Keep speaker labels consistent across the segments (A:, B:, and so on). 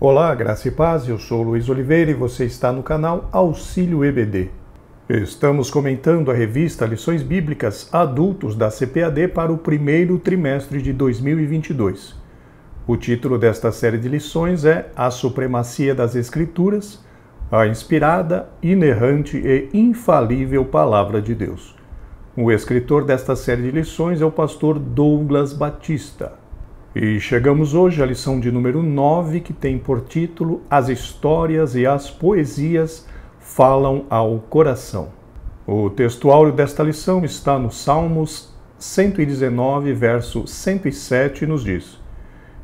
A: Olá, graça e paz, eu sou Luiz Oliveira e você está no canal Auxílio EBD. Estamos comentando a revista Lições Bíblicas Adultos da CPAD para o primeiro trimestre de 2022. O título desta série de lições é A Supremacia das Escrituras, a inspirada, inerrante e infalível Palavra de Deus. O escritor desta série de lições é o pastor Douglas Batista. E chegamos hoje à lição de número 9, que tem por título As Histórias e as Poesias Falam ao Coração. O texto áureo desta lição está no Salmos 119, verso 107, e nos diz: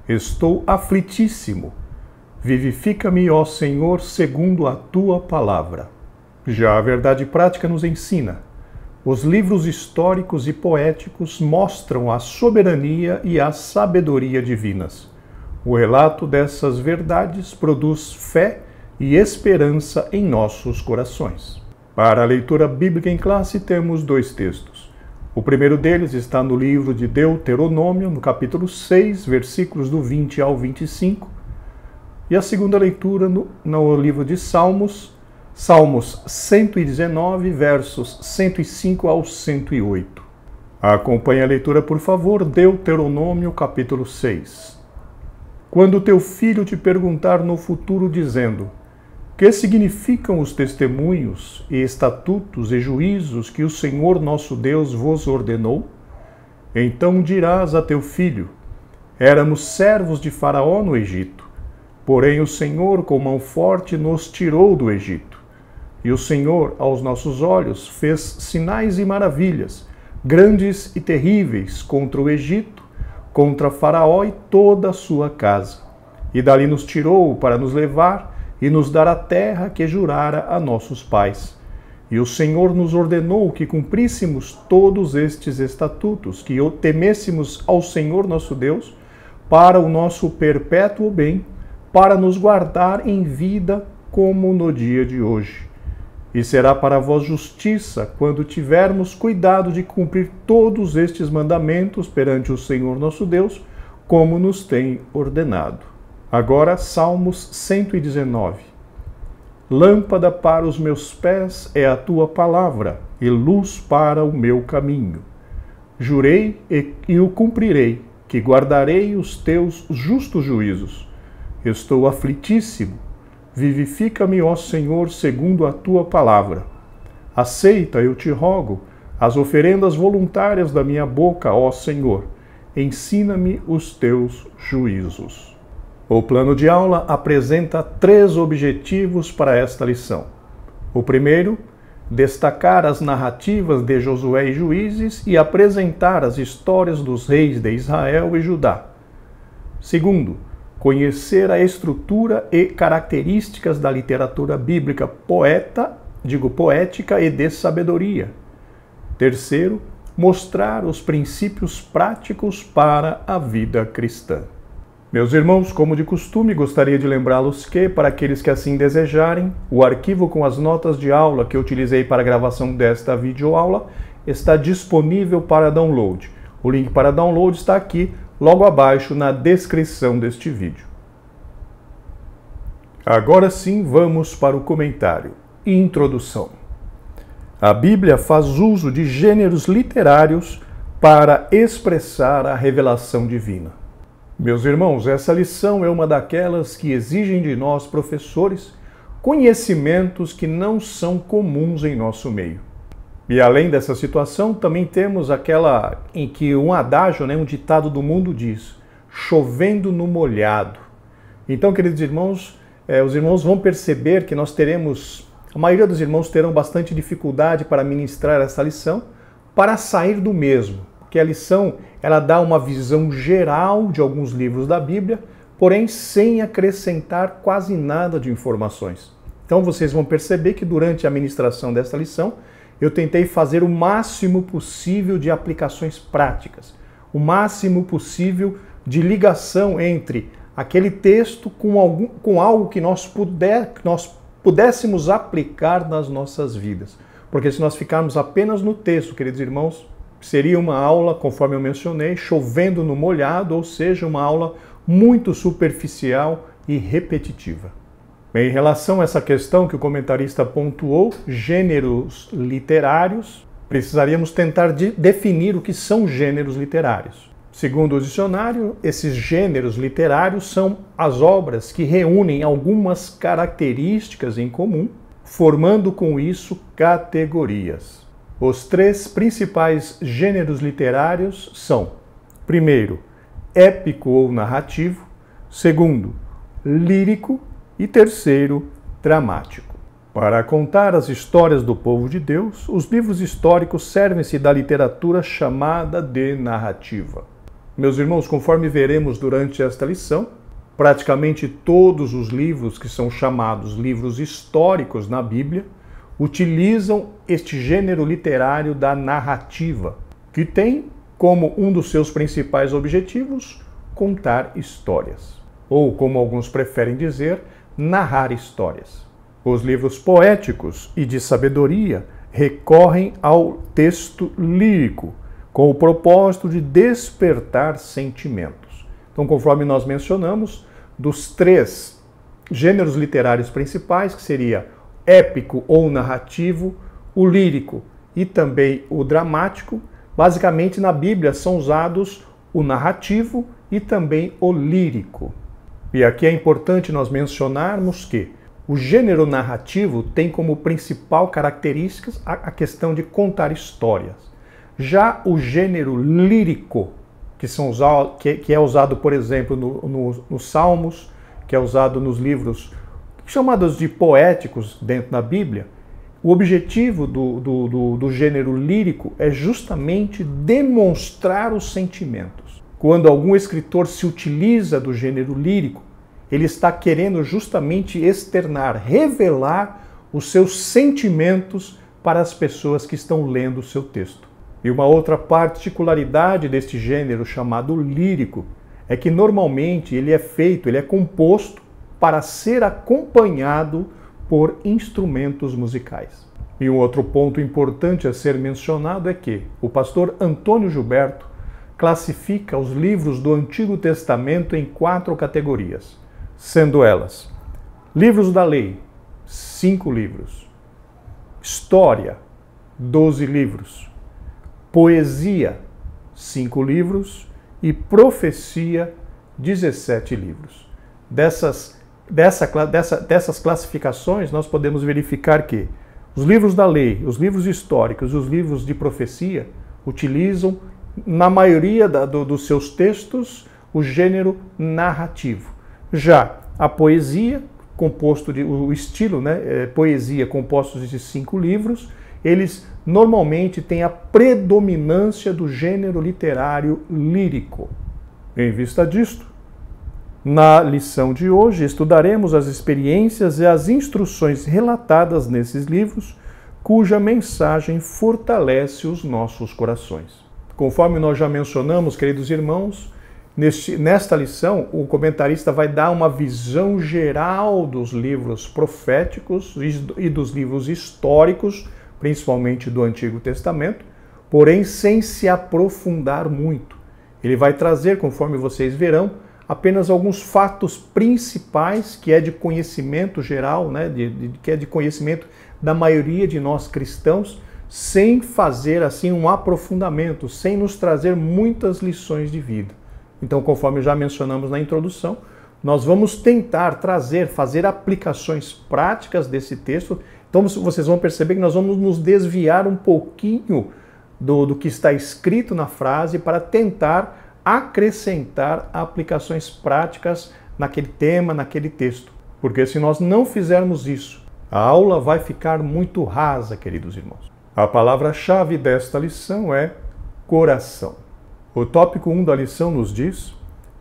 A: Estou aflitíssimo, vivifica-me, ó Senhor, segundo a tua palavra. Já a verdade prática nos ensina: os livros históricos e poéticos mostram a soberania e a sabedoria divinas. O relato dessas verdades produz fé e esperança em nossos corações. Para a leitura bíblica em classe, temos dois textos. O primeiro deles está no livro de Deuteronômio, no capítulo 6, versículos do 20 ao 25. E a segunda leitura no livro de Salmos 119, versos 105 ao 108. Acompanhe a leitura, por favor, Deuteronômio, capítulo 6. Quando teu filho te perguntar no futuro, dizendo: que significam os testemunhos e estatutos e juízos que o Senhor nosso Deus vos ordenou? Então dirás a teu filho: éramos servos de Faraó no Egito, porém o Senhor com mão forte nos tirou do Egito. E o Senhor, aos nossos olhos, fez sinais e maravilhas, grandes e terríveis, contra o Egito, contra Faraó e toda a sua casa. E dali nos tirou para nos levar e nos dar a terra que jurara a nossos pais. E o Senhor nos ordenou que cumpríssemos todos estes estatutos, que temêssemos ao Senhor nosso Deus, para o nosso perpétuo bem, para nos guardar em vida como no dia de hoje. E será para vós justiça quando tivermos cuidado de cumprir todos estes mandamentos perante o Senhor nosso Deus, como nos tem ordenado. Agora, Salmos 119. Lâmpada para os meus pés é a tua palavra, e luz para o meu caminho. Jurei e o cumprirei, que guardarei os teus justos juízos. Estou aflitíssimo. Vivifica-me, ó Senhor, segundo a tua palavra. Aceita, eu te rogo, as oferendas voluntárias da minha boca, ó Senhor. Ensina-me os teus juízos. O plano de aula apresenta 3 objetivos para esta lição. O primeiro, destacar as narrativas de Josué e Juízes e apresentar as histórias dos reis de Israel e Judá. Segundo, conhecer a estrutura e características da literatura bíblica poética e de sabedoria. Terceiro, mostrar os princípios práticos para a vida cristã. Meus irmãos, como de costume, gostaria de lembrá-los que, para aqueles que assim desejarem, o arquivo com as notas de aula que eu utilizei para a gravação desta videoaula está disponível para download. O link para download está aqui, logo abaixo na descrição deste vídeo. Agora sim, vamos para o comentário. Introdução. A Bíblia faz uso de gêneros literários para expressar a revelação divina. Meus irmãos, essa lição é uma daquelas que exigem de nós, professores, conhecimentos que não são comuns em nosso meio. E além dessa situação, também temos aquela em que um adágio, um ditado do mundo diz: chovendo no molhado. Então, queridos irmãos, os irmãos vão perceber que a maioria dos irmãos terão bastante dificuldade para ministrar essa lição, para sair do mesmo. Porque a lição, ela dá uma visão geral de alguns livros da Bíblia, porém sem acrescentar quase nada de informações. Então, vocês vão perceber que durante a ministração dessa lição, eu tentei fazer o máximo possível de aplicações práticas, o máximo possível de ligação entre aquele texto com algo que nós pudéssemos aplicar nas nossas vidas. Porque se nós ficarmos apenas no texto, queridos irmãos, seria uma aula, conforme eu mencionei, chovendo no molhado, ou seja, uma aula muito superficial e repetitiva. Em relação a essa questão que o comentarista pontuou, gêneros literários, precisaríamos tentar definir o que são gêneros literários. Segundo o dicionário, esses gêneros literários são as obras que reúnem algumas características em comum, formando com isso categorias. Os três principais gêneros literários são, primeiro, épico ou narrativo, segundo, lírico e terceiro, dramático. Para contar as histórias do povo de Deus, os livros históricos servem-se da literatura chamada de narrativa. Meus irmãos, conforme veremos durante esta lição, praticamente todos os livros que são chamados livros históricos na Bíblia utilizam este gênero literário da narrativa, que tem como um dos seus principais objetivos contar histórias, ou como alguns preferem dizer, narrar histórias. Os livros poéticos e de sabedoria recorrem ao texto lírico, com o propósito de despertar sentimentos. Então, conforme nós mencionamos, dos três gêneros literários principais, que seria épico ou narrativo, o lírico e também o dramático, basicamente na Bíblia são usados o narrativo e também o lírico. E aqui é importante nós mencionarmos que o gênero narrativo tem como principal característica a questão de contar histórias. Já o gênero lírico, que é usado, por exemplo, nos Salmos, que é usado nos livros chamados de poéticos dentro da Bíblia, o objetivo do gênero lírico é justamente demonstrar os sentimentos. Quando algum escritor se utiliza do gênero lírico, ele está querendo justamente externar, revelar os seus sentimentos para as pessoas que estão lendo o seu texto. E uma outra particularidade deste gênero chamado lírico é que normalmente ele é composto para ser acompanhado por instrumentos musicais. E um outro ponto importante a ser mencionado é que o pastor Antônio Gilberto classifica os livros do Antigo Testamento em 4 categorias, sendo elas: livros da lei, 5 livros; história, 12 livros; poesia, 5 livros; e profecia, 17 livros. Dessas classificações, nós podemos verificar que os livros da lei, os livros históricos e os livros de profecia utilizam, na maioria dos seus textos, o gênero narrativo. Já a poesia, o estilo, poesia composto de 5 livros, eles normalmente têm a predominância do gênero literário lírico. Em vista disto, na lição de hoje estudaremos as experiências e as instruções relatadas nesses livros, cuja mensagem fortalece os nossos corações. Conforme nós já mencionamos, queridos irmãos, nesta lição o comentarista vai dar uma visão geral dos livros proféticos e dos livros históricos, principalmente do Antigo Testamento, porém sem se aprofundar muito. Ele vai trazer, conforme vocês verão, apenas alguns fatos principais que é de conhecimento geral, que é de conhecimento da maioria de nós cristãos, sem fazer assim um aprofundamento, sem nos trazer muitas lições de vida. Então, conforme já mencionamos na introdução, nós vamos tentar fazer aplicações práticas desse texto. Então, vocês vão perceber que nós vamos nos desviar um pouquinho do que está escrito na frase para tentar acrescentar aplicações práticas naquele tema, naquele texto. Porque se nós não fizermos isso, a aula vai ficar muito rasa, queridos irmãos. A palavra-chave desta lição é coração. O tópico 1 da lição nos diz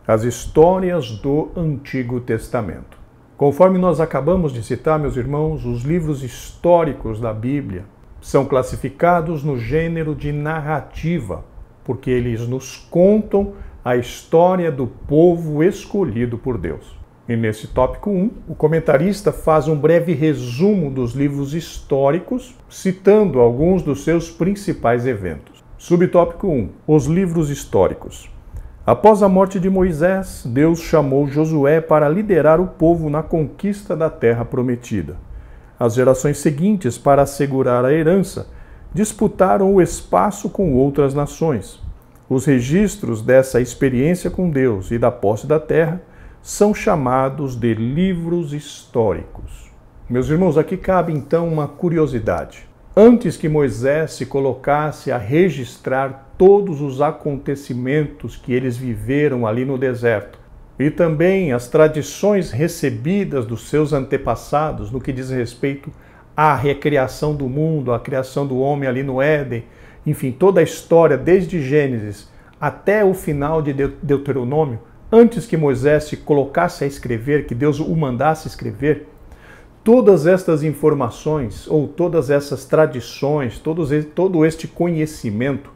A: as histórias do Antigo Testamento. Conforme nós acabamos de citar, meus irmãos, os livros históricos da Bíblia são classificados no gênero de narrativa, porque eles nos contam a história do povo escolhido por Deus. E nesse tópico 1, o comentarista faz um breve resumo dos livros históricos, citando alguns dos seus principais eventos. Subtópico 1. Os livros históricos. Após a morte de Moisés, Deus chamou Josué para liderar o povo na conquista da terra prometida. As gerações seguintes, para assegurar a herança, disputaram o espaço com outras nações. Os registros dessa experiência com Deus e da posse da terra são chamados de livros históricos. Meus irmãos, aqui cabe então uma curiosidade. Antes que Moisés se colocasse a registrar todos os acontecimentos que eles viveram ali no deserto, e também as tradições recebidas dos seus antepassados no que diz respeito à recriação do mundo, à criação do homem ali no Éden, enfim, toda a história desde Gênesis até o final de Deuteronômio, antes que Moisés se colocasse a escrever, que Deus o mandasse escrever, todas estas informações, ou todas essas tradições, todo este conhecimento,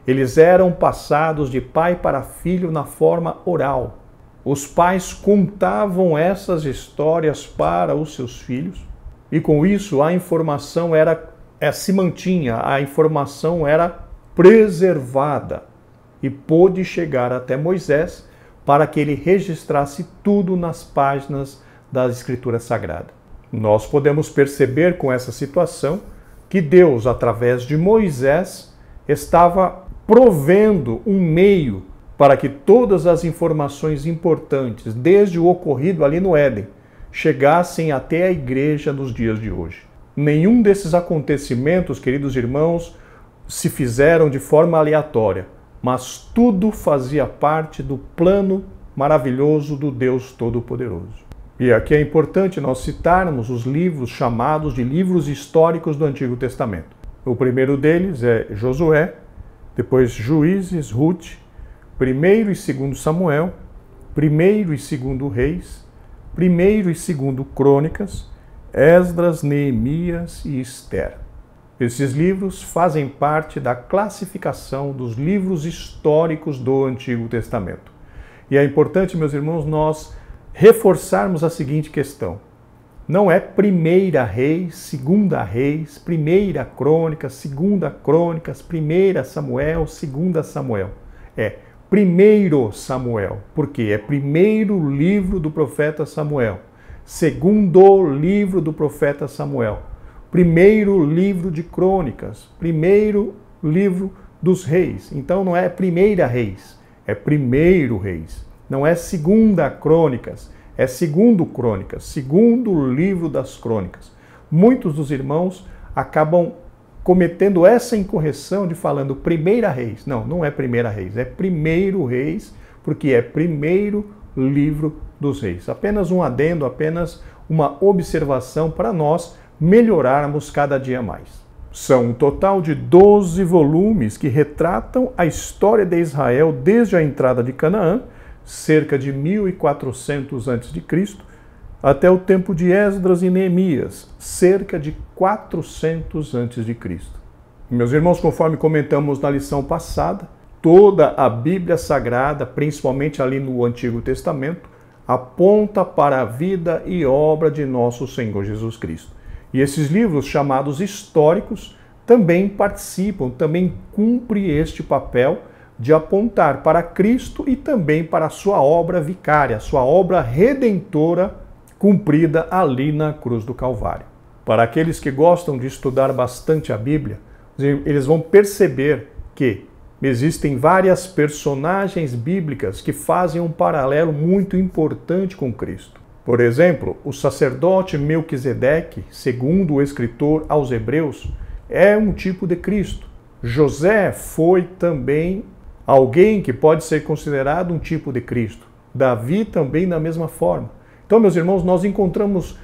A: eles eram passados de pai para filho na forma oral. Os pais contavam essas histórias para os seus filhos e com isso a informação se mantinha, a informação era preservada e pôde chegar até Moisés para que ele registrasse tudo nas páginas da Escritura Sagrada. Nós podemos perceber com essa situação que Deus, através de Moisés, estava provendo um meio para que todas as informações importantes, desde o ocorrido ali no Éden, chegassem até a igreja nos dias de hoje. Nenhum desses acontecimentos, queridos irmãos, se fizeram de forma aleatória, mas tudo fazia parte do plano maravilhoso do Deus Todo-Poderoso. E aqui é importante nós citarmos os livros chamados de livros históricos do Antigo Testamento. O primeiro deles é Josué, depois Juízes, Ruth, 1º e 2º Samuel, 1º e 2º Reis, 1º e 2º Crônicas, Esdras, Neemias e Esther. Esses livros fazem parte da classificação dos livros históricos do Antigo Testamento. E é importante, meus irmãos, nós reforçarmos a seguinte questão. Não é 1ª Reis, 2ª Reis, 1ª Crônicas, 2ª Crônicas, 1ª Samuel, 2ª Samuel. É 1º Samuel, porque é primeiro livro do profeta Samuel, segundo livro do profeta Samuel, primeiro livro de Crônicas, primeiro livro dos Reis. Então não é 1ª Reis, é 1º Reis. Não é 2ª Crônicas, é 2º Crônicas, segundo livro das Crônicas. Muitos dos irmãos acabam cometendo essa incorreção de falando 1ª Reis. Não, não é 1ª Reis, é 1º Reis, porque é primeiro livro dos Reis. Apenas um adendo, apenas uma observação para nós melhorarmos cada dia mais. São um total de 12 volumes que retratam a história de Israel desde a entrada de Canaã, cerca de 1400 a.C., até o tempo de Esdras e Neemias, cerca de 400 a.C. Meus irmãos, conforme comentamos na lição passada, toda a Bíblia Sagrada, principalmente ali no Antigo Testamento, aponta para a vida e obra de nosso Senhor Jesus Cristo. E esses livros chamados históricos também participam, também cumprem este papel de apontar para Cristo e também para a sua obra vicária, sua obra redentora cumprida ali na cruz do Calvário. Para aqueles que gostam de estudar bastante a Bíblia, eles vão perceber que existem várias personagens bíblicas que fazem um paralelo muito importante com Cristo. Por exemplo, o sacerdote Melquisedeque, segundo o escritor aos Hebreus, é um tipo de Cristo. José foi também alguém que pode ser considerado um tipo de Cristo. Davi também da mesma forma. Então, meus irmãos, nós encontramos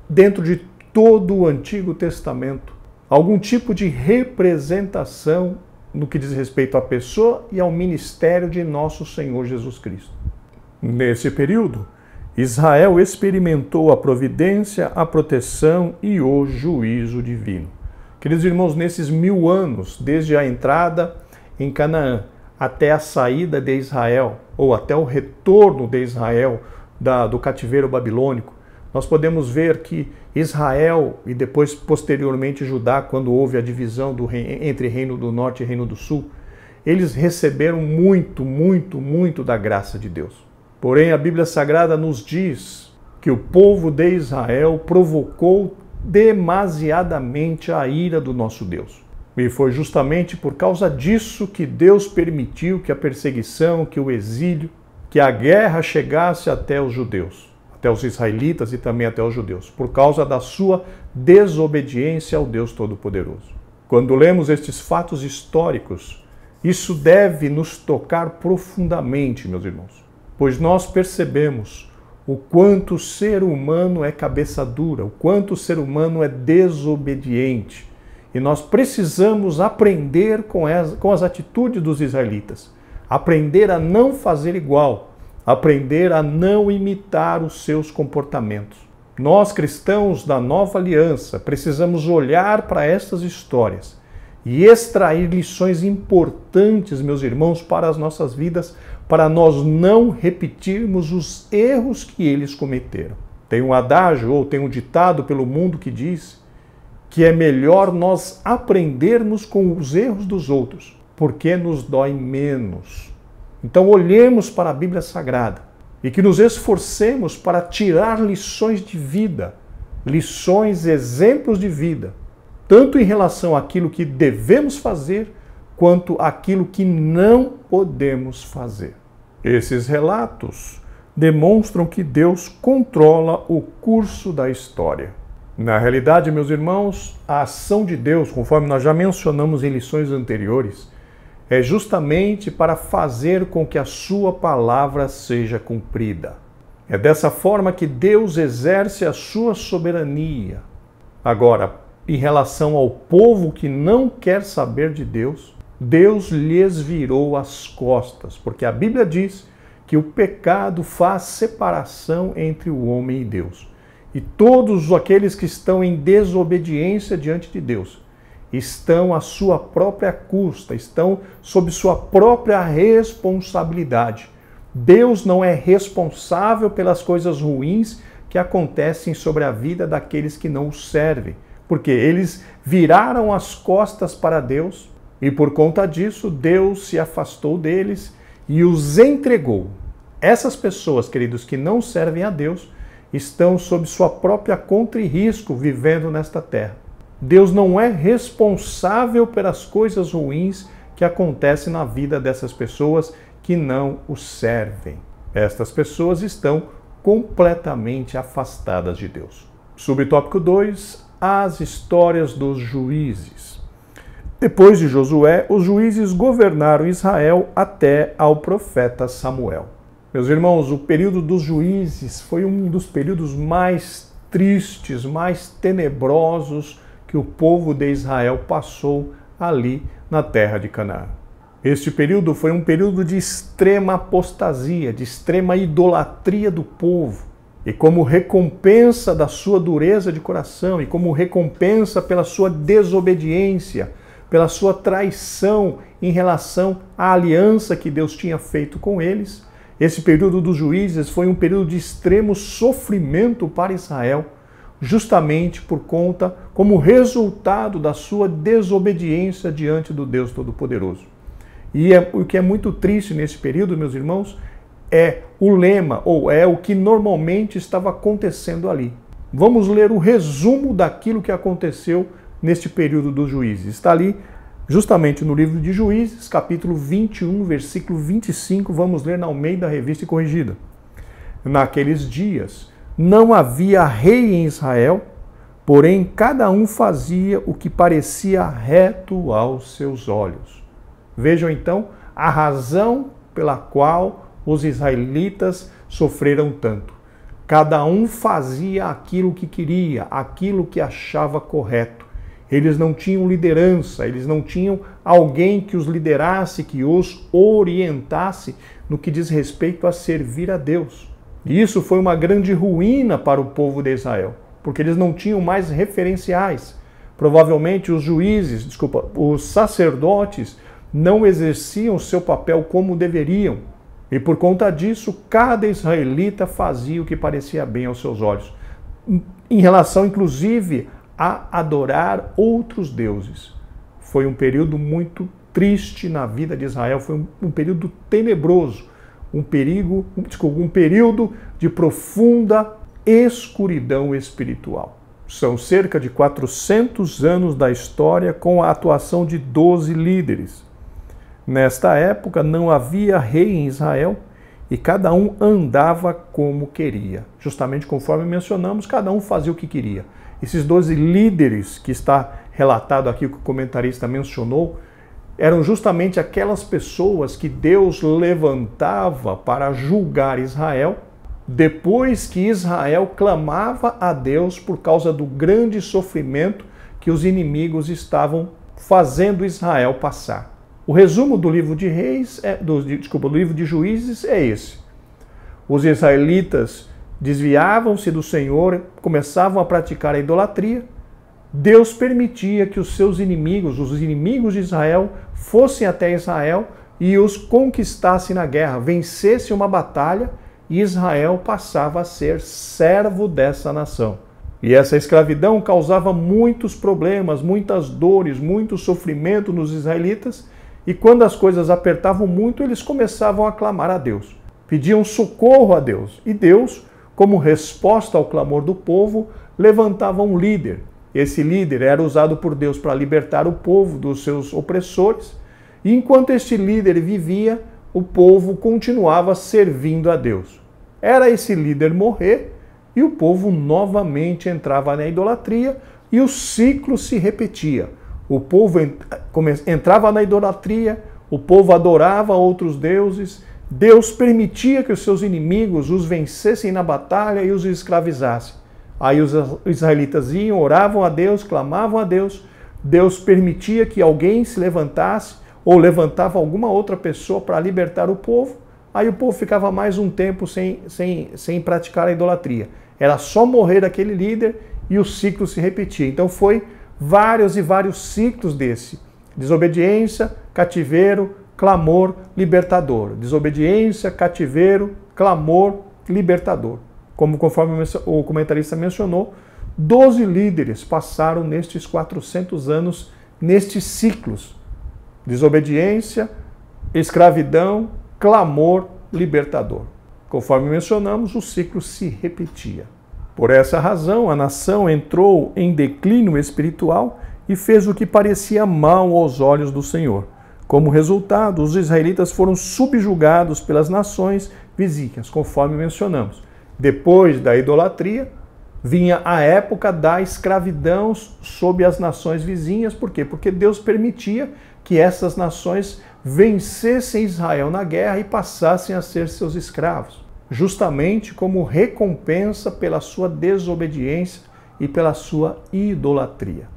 A: dentro de todo o Antigo Testamento algum tipo de representação no que diz respeito à pessoa e ao ministério de nosso Senhor Jesus Cristo. Nesse período, Israel experimentou a providência, a proteção e o juízo divino. Queridos irmãos, nesses 1000 anos, desde a entrada em Canaã até a saída de Israel, ou até o retorno de Israel do cativeiro babilônico, nós podemos ver que Israel e depois posteriormente Judá, quando houve a divisão entre Reino do Norte e Reino do Sul, eles receberam muito da graça de Deus. Porém, a Bíblia Sagrada nos diz que o povo de Israel provocou demasiadamente a ira do nosso Deus. E foi justamente por causa disso que Deus permitiu que a perseguição, que o exílio, que a guerra chegasse até os judeus, até os israelitas e também até os judeus, por causa da sua desobediência ao Deus Todo-Poderoso. Quando lemos estes fatos históricos, isso deve nos tocar profundamente, meus irmãos, pois nós percebemos o quanto o ser humano é cabeça dura, o quanto o ser humano é desobediente. E nós precisamos aprender com as atitudes dos israelitas, aprender a não fazer igual, aprender a não imitar os seus comportamentos. Nós, cristãos da Nova Aliança, precisamos olhar para estas histórias e extrair lições importantes, meus irmãos, para as nossas vidas, para nós não repetirmos os erros que eles cometeram. Tem um adágio ou tem um ditado pelo mundo que diz que é melhor nós aprendermos com os erros dos outros, porque nos dói menos. Então olhemos para a Bíblia Sagrada e que nos esforcemos para tirar lições de vida, lições, exemplos de vida, tanto em relação àquilo que devemos fazer, quanto àquilo que não podemos fazer. Esses relatos demonstram que Deus controla o curso da história. Na realidade, meus irmãos, a ação de Deus, conforme nós já mencionamos em lições anteriores, é justamente para fazer com que a sua palavra seja cumprida. É dessa forma que Deus exerce a sua soberania. Agora, em relação ao povo que não quer saber de Deus, Deus lhes virou as costas, porque a Bíblia diz que o pecado faz separação entre o homem e Deus. E todos aqueles que estão em desobediência diante de Deus estão à sua própria custa, estão sob sua própria responsabilidade. Deus não é responsável pelas coisas ruins que acontecem sobre a vida daqueles que não o servem, porque eles viraram as costas para Deus e por conta disso Deus se afastou deles e os entregou. Essas pessoas, queridos, que não servem a Deus, estão sob sua própria conta e risco vivendo nesta terra. Deus não é responsável pelas coisas ruins que acontecem na vida dessas pessoas que não o servem. Estas pessoas estão completamente afastadas de Deus. Subtópico 2, as histórias dos juízes. Depois de Josué, os juízes governaram Israel até ao profeta Samuel. Meus irmãos, o período dos juízes foi um dos períodos mais tristes, mais tenebrosos que o povo de Israel passou ali na terra de Canaã. Este período foi um período de extrema apostasia, de extrema idolatria do povo. E como recompensa da sua dureza de coração e como recompensa pela sua desobediência, pela sua traição em relação à aliança que Deus tinha feito com eles, esse período dos juízes foi um período de extremo sofrimento para Israel, justamente por conta, como resultado da sua desobediência diante do Deus Todo-Poderoso. E o que é muito triste nesse período, meus irmãos, é o lema, ou é o que normalmente estava acontecendo ali. Vamos ler o resumo daquilo que aconteceu neste período dos juízes. Está ali justamente no livro de Juízes, capítulo 21, versículo 25, vamos ler na Almeida Revista e Corrigida. Naqueles dias não havia rei em Israel, porém cada um fazia o que parecia reto aos seus olhos. Vejam então a razão pela qual os israelitas sofreram tanto. Cada um fazia aquilo que queria, aquilo que achava correto. Eles não tinham liderança, eles não tinham alguém que os liderasse, que os orientasse no que diz respeito a servir a Deus. E isso foi uma grande ruína para o povo de Israel, porque eles não tinham mais referenciais. Provavelmente os sacerdotes não exerciam seu papel como deveriam. E por conta disso, cada israelita fazia o que parecia bem aos seus olhos. Em relação, inclusive, a adorar outros deuses. Foi um período muito triste na vida de Israel, foi um período tenebroso, um período de profunda escuridão espiritual. São cerca de 400 anos da história com a atuação de 12 líderes. Nesta época não havia rei em Israel e cada um andava como queria. Justamente conforme mencionamos, cada um fazia o que queria. Esses 12 líderes que está relatado aqui, que o comentarista mencionou, eram justamente aquelas pessoas que Deus levantava para julgar Israel, depois que Israel clamava a Deus por causa do grande sofrimento que os inimigos estavam fazendo Israel passar. O resumo do livro de do livro de Juízes é esse. Os israelitas desviavam-se do Senhor, começavam a praticar a idolatria. Deus permitia que os seus inimigos, os inimigos de Israel, fossem até Israel e os conquistassem na guerra, vencessem uma batalha, e Israel passava a ser servo dessa nação. E essa escravidão causava muitos problemas, muitas dores, muito sofrimento nos israelitas, e quando as coisas apertavam muito, eles começavam a clamar a Deus. Pediam socorro a Deus. E Deus, como resposta ao clamor do povo, levantava um líder. Esse líder era usado por Deus para libertar o povo dos seus opressores. E enquanto este líder vivia, o povo continuava servindo a Deus. Era esse líder morrer e o povo novamente entrava na idolatria e o ciclo se repetia. O povo entrava na idolatria, o povo adorava outros deuses, Deus permitia que os seus inimigos os vencessem na batalha e os escravizassem. Aí os israelitas iam, oravam a Deus, clamavam a Deus, Deus permitia que alguém se levantasse ou levantava alguma outra pessoa para libertar o povo, aí o povo ficava mais um tempo sem praticar a idolatria. Era só morrer aquele líder e o ciclo se repetia. Então foi vários e vários ciclos desse. Desobediência, cativeiro, clamor, libertador. Desobediência, cativeiro, clamor, libertador. Conforme o comentarista mencionou, 12 líderes passaram nestes 400 anos, nestes ciclos. Desobediência, escravidão, clamor, libertador. Conforme mencionamos, o ciclo se repetia. Por essa razão, a nação entrou em declínio espiritual e fez o que parecia mal aos olhos do Senhor. Como resultado, os israelitas foram subjugados pelas nações vizinhas, conforme mencionamos. Depois da idolatria, vinha a época da escravidão sob as nações vizinhas. Por quê? Porque Deus permitia que essas nações vencessem Israel na guerra e passassem a ser seus escravos, justamente como recompensa pela sua desobediência e pela sua idolatria.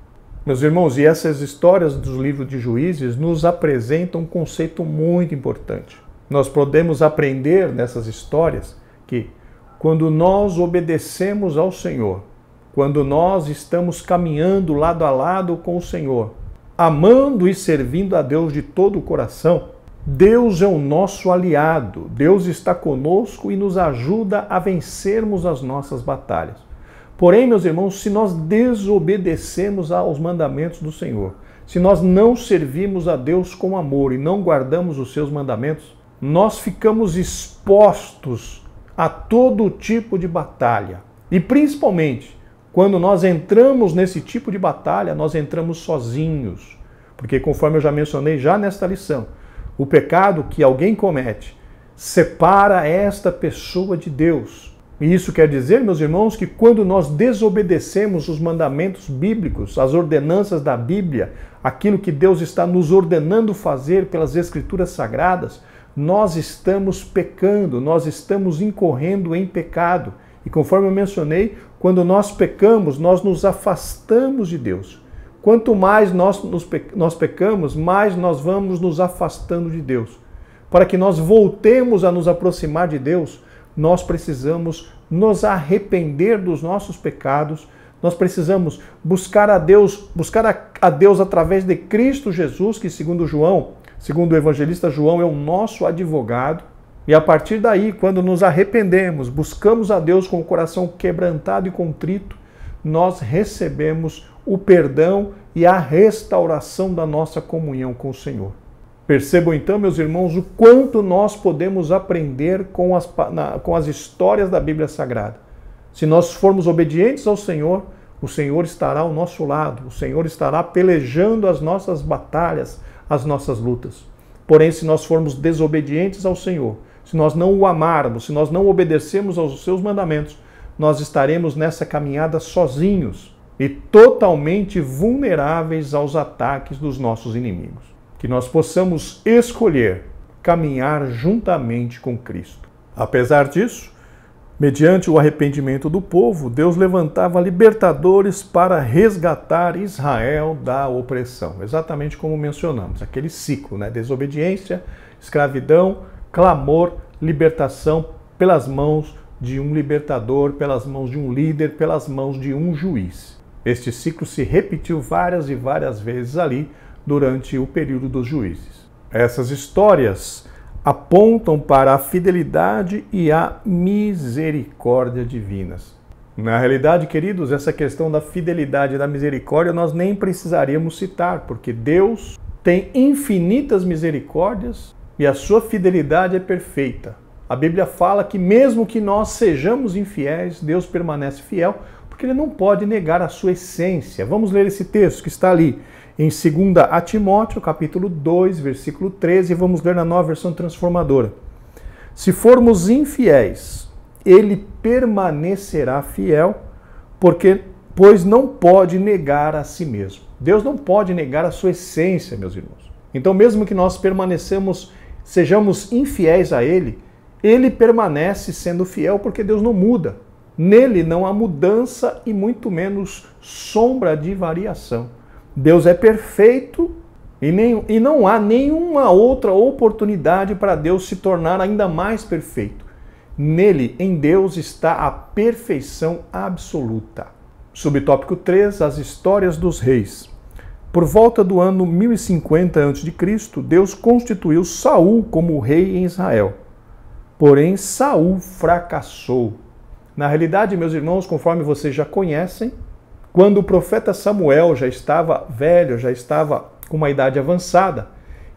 A: Meus irmãos, e essas histórias dos livros de Juízes nos apresentam um conceito muito importante. Nós podemos aprender nessas histórias que quando nós obedecemos ao Senhor, quando nós estamos caminhando lado a lado com o Senhor, amando e servindo a Deus de todo o coração, Deus é o nosso aliado, Deus está conosco e nos ajuda a vencermos as nossas batalhas. Porém, meus irmãos, se nós desobedecemos aos mandamentos do Senhor, se nós não servimos a Deus com amor e não guardamos os seus mandamentos, nós ficamos expostos a todo tipo de batalha. E principalmente, quando nós entramos nesse tipo de batalha, nós entramos sozinhos. Porque conforme eu já mencionei já nesta lição, o pecado que alguém comete separa esta pessoa de Deus. E isso quer dizer, meus irmãos, que quando nós desobedecemos os mandamentos bíblicos, as ordenanças da Bíblia, aquilo que Deus está nos ordenando fazer pelas Escrituras Sagradas, nós estamos pecando, nós estamos incorrendo em pecado. E conforme eu mencionei, quando nós pecamos, nós nos afastamos de Deus. Quanto mais nós pecamos, mais nós vamos nos afastando de Deus. Para que nós voltemos a nos aproximar de Deus, nós precisamos nos arrepender dos nossos pecados, nós precisamos buscar a Deus através de Cristo Jesus, que segundo o evangelista João, é o nosso advogado. E a partir daí, quando nos arrependemos, buscamos a Deus com o coração quebrantado e contrito, nós recebemos o perdão e a restauração da nossa comunhão com o Senhor. Percebam então, meus irmãos, o quanto nós podemos aprender com as histórias da Bíblia Sagrada. Se nós formos obedientes ao Senhor, o Senhor estará ao nosso lado, o Senhor estará pelejando as nossas batalhas, as nossas lutas. Porém, se nós formos desobedientes ao Senhor, se nós não o amarmos, se nós não obedecemos aos seus mandamentos, nós estaremos nessa caminhada sozinhos e totalmente vulneráveis aos ataques dos nossos inimigos. Que nós possamos escolher caminhar juntamente com Cristo. Apesar disso, mediante o arrependimento do povo, Deus levantava libertadores para resgatar Israel da opressão. Exatamente como mencionamos, aquele ciclo, né? Desobediência, escravidão, clamor, libertação pelas mãos de um libertador, pelas mãos de um líder, pelas mãos de um juiz. Este ciclo se repetiu várias e várias vezes ali durante o período dos juízes. Essas histórias apontam para a fidelidade e a misericórdia divinas. Na realidade, queridos, essa questão da fidelidade e da misericórdia nós nem precisaríamos citar, porque Deus tem infinitas misericórdias e a sua fidelidade é perfeita. A Bíblia fala que mesmo que nós sejamos infiéis, Deus permanece fiel, porque Ele não pode negar a sua essência. Vamos ler esse texto que está ali em 2 Timóteo, capítulo 2, versículo 13, e vamos ler na Nova Versão Transformadora. Se formos infiéis, Ele permanecerá fiel, pois não pode negar a si mesmo. Deus não pode negar a sua essência, meus irmãos. Então, mesmo que nós sejamos infiéis a Ele, Ele permanece sendo fiel porque Deus não muda. Nele não há mudança e muito menos sombra de variação. Deus é perfeito e não há nenhuma outra oportunidade para Deus se tornar ainda mais perfeito. Nele, em Deus, está a perfeição absoluta. Subtópico 3, as histórias dos reis. Por volta do ano 1050 a.C., Deus constituiu Saul como rei em Israel. Porém, Saul fracassou. Na realidade, meus irmãos, conforme vocês já conhecem, quando o profeta Samuel já estava velho, já estava com uma idade avançada,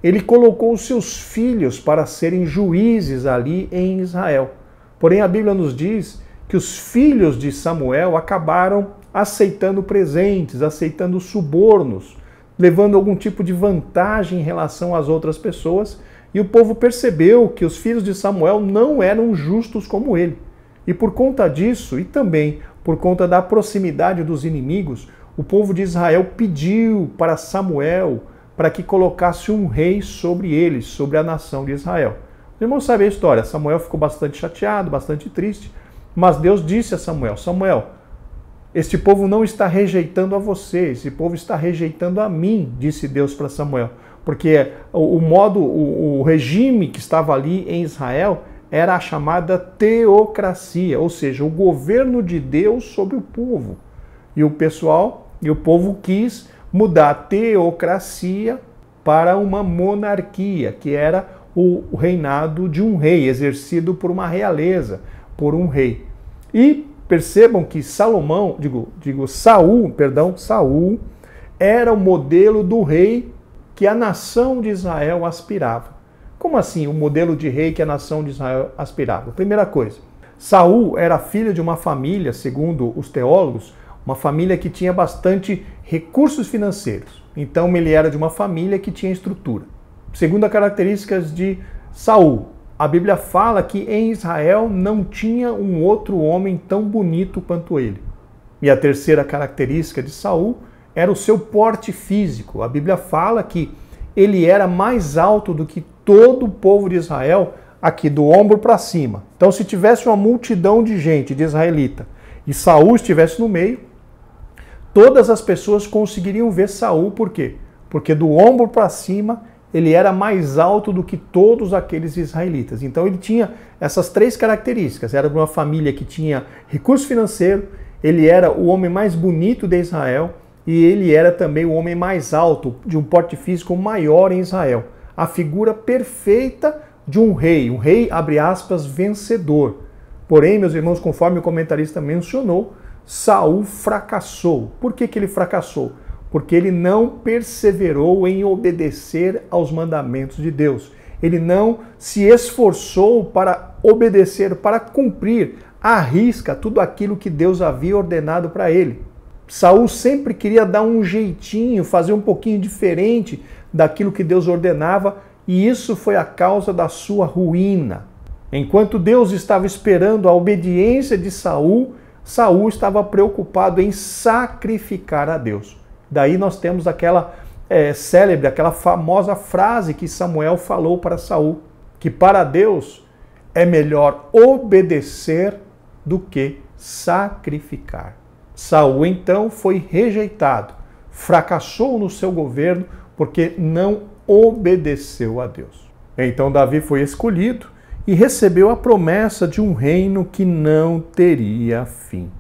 A: ele colocou os seus filhos para serem juízes ali em Israel. Porém, a Bíblia nos diz que os filhos de Samuel acabaram aceitando presentes, aceitando subornos, levando algum tipo de vantagem em relação às outras pessoas, e o povo percebeu que os filhos de Samuel não eram justos como ele. E por conta disso, e também por conta da proximidade dos inimigos, o povo de Israel pediu para Samuel para que colocasse um rei sobre eles, sobre a nação de Israel. Os irmãos sabem a história. Samuel ficou bastante chateado, bastante triste, mas Deus disse a Samuel: Samuel, este povo não está rejeitando a você, esse povo está rejeitando a mim, disse Deus para Samuel. Porque o regime que estava ali em Israel era a chamada teocracia, ou seja, o governo de Deus sobre o povo. E o povo quis mudar a teocracia para uma monarquia, que era o reinado de um rei, exercido por uma realeza, por um rei. E percebam que Saul era o modelo do rei que a nação de Israel aspirava. Como assim o modelo de rei que a nação de Israel aspirava? Primeira coisa, Saul era filho de uma família, segundo os teólogos, uma família que tinha bastante recursos financeiros. Então ele era de uma família que tinha estrutura. Segunda característica de Saul, a Bíblia fala que em Israel não tinha um outro homem tão bonito quanto ele. E a terceira característica de Saul era o seu porte físico. A Bíblia fala que ele era mais alto do que todo o povo de Israel, aqui do ombro para cima. Então, se tivesse uma multidão de gente, de israelita, e Saul estivesse no meio, todas as pessoas conseguiriam ver Saul. Por quê? Porque do ombro para cima, ele era mais alto do que todos aqueles israelitas. Então, ele tinha essas três características. Era de uma família que tinha recurso financeiro, ele era o homem mais bonito de Israel, e ele era também o homem mais alto, de um porte físico maior em Israel. A figura perfeita de um rei, abre aspas, vencedor. Porém, meus irmãos, conforme o comentarista mencionou, Saul fracassou. Por que ele fracassou? porque ele não perseverou em obedecer aos mandamentos de Deus. Ele não se esforçou para obedecer, para cumprir à risca tudo aquilo que Deus havia ordenado para ele. Saul sempre queria dar um jeitinho, fazer um pouquinho diferente daquilo que Deus ordenava, e isso foi a causa da sua ruína. Enquanto Deus estava esperando a obediência de Saul, Saul estava preocupado em sacrificar a Deus. Daí nós temos aquela célebre, aquela famosa frase que Samuel falou para Saul, que para Deus é melhor obedecer do que sacrificar. Saul então foi rejeitado, fracassou no seu governo porque não obedeceu a Deus. Então Davi foi escolhido e recebeu a promessa de um reino que não teria fim.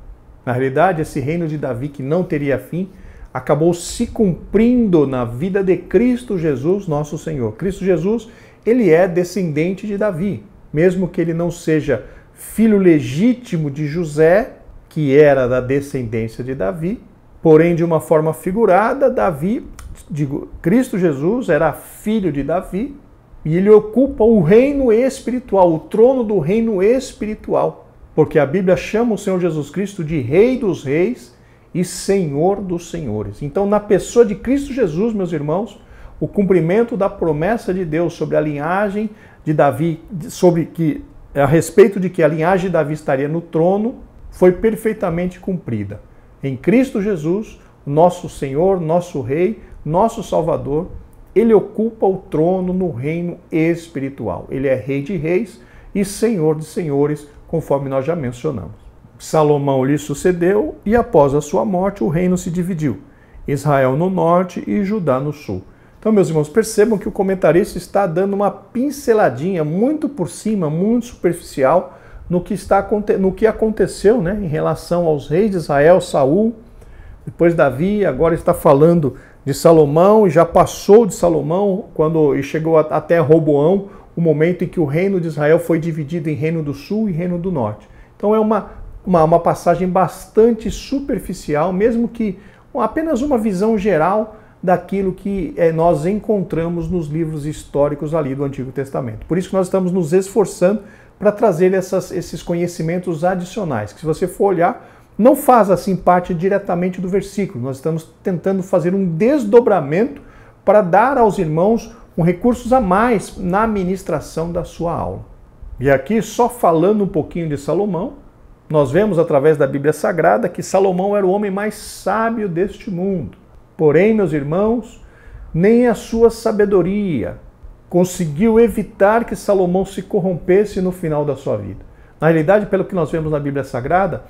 A: Na realidade, esse reino de Davi que não teria fim acabou se cumprindo na vida de Cristo Jesus, nosso Senhor. Cristo Jesus, ele é descendente de Davi, mesmo que ele não seja filho legítimo de José, que era da descendência de Davi, porém de uma forma figurada, Cristo Jesus era filho de Davi, e ele ocupa o reino espiritual, o trono do reino espiritual, porque a Bíblia chama o Senhor Jesus Cristo de Rei dos Reis e Senhor dos Senhores. Então, na pessoa de Cristo Jesus, meus irmãos, o cumprimento da promessa de Deus sobre a linhagem de Davi, a respeito de que a linhagem de Davi estaria no trono, foi perfeitamente cumprida. Em Cristo Jesus, nosso Senhor, nosso Rei, nosso Salvador, ele ocupa o trono no reino espiritual. Ele é Rei de Reis e Senhor de Senhores, conforme nós já mencionamos. Salomão lhe sucedeu e após a sua morte o reino se dividiu. Israel no norte e Judá no sul. Então, meus irmãos, percebam que o comentarista está dando uma pinceladinha muito por cima, muito superficial, no que aconteceu, né, em relação aos reis de Israel, Saul, depois Davi, agora está falando de Salomão, e já passou de Salomão, e chegou até Roboão, o momento em que o reino de Israel foi dividido em reino do sul e reino do norte. Então é uma passagem bastante superficial, mesmo que apenas uma visão geral daquilo que nós encontramos nos livros históricos ali do Antigo Testamento. Por isso que nós estamos nos esforçando para trazer esses conhecimentos adicionais, que se você for olhar, não faz assim parte diretamente do versículo. Nós estamos tentando fazer um desdobramento para dar aos irmãos recursos a mais na ministração da sua aula. E aqui, só falando um pouquinho de Salomão, nós vemos através da Bíblia Sagrada que Salomão era o homem mais sábio deste mundo. Porém, meus irmãos, nem a sua sabedoria conseguiu evitar que Salomão se corrompesse no final da sua vida. Na realidade, pelo que nós vemos na Bíblia Sagrada,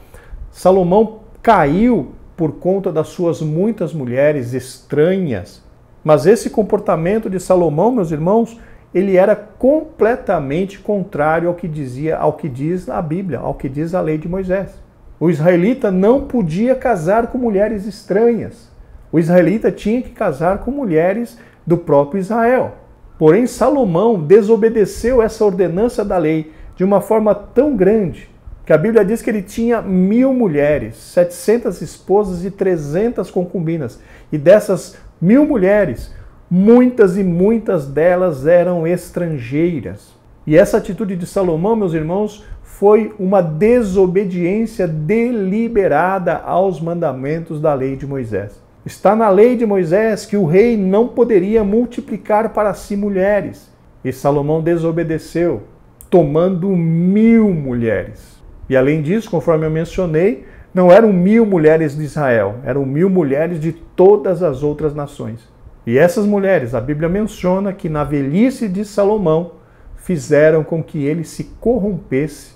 A: Salomão caiu por conta das suas muitas mulheres estranhas. Mas esse comportamento de Salomão, meus irmãos, ele era completamente contrário ao que diz a Bíblia, ao que diz a lei de Moisés. O israelita não podia casar com mulheres estranhas. O israelita tinha que casar com mulheres do próprio Israel. Porém, Salomão desobedeceu essa ordenança da lei de uma forma tão grande que a Bíblia diz que ele tinha 1000 mulheres, 700 esposas e 300 concubinas. E dessas 1000 mulheres, muitas e muitas delas eram estrangeiras. E essa atitude de Salomão, meus irmãos, foi uma desobediência deliberada aos mandamentos da lei de Moisés. Está na lei de Moisés que o rei não poderia multiplicar para si mulheres. E Salomão desobedeceu, tomando 1000 mulheres. E além disso, conforme eu mencionei, não eram 1000 mulheres de Israel, eram 1000 mulheres de todas as outras nações. E essas mulheres, a Bíblia menciona que na velhice de Salomão, fizeram com que ele se corrompesse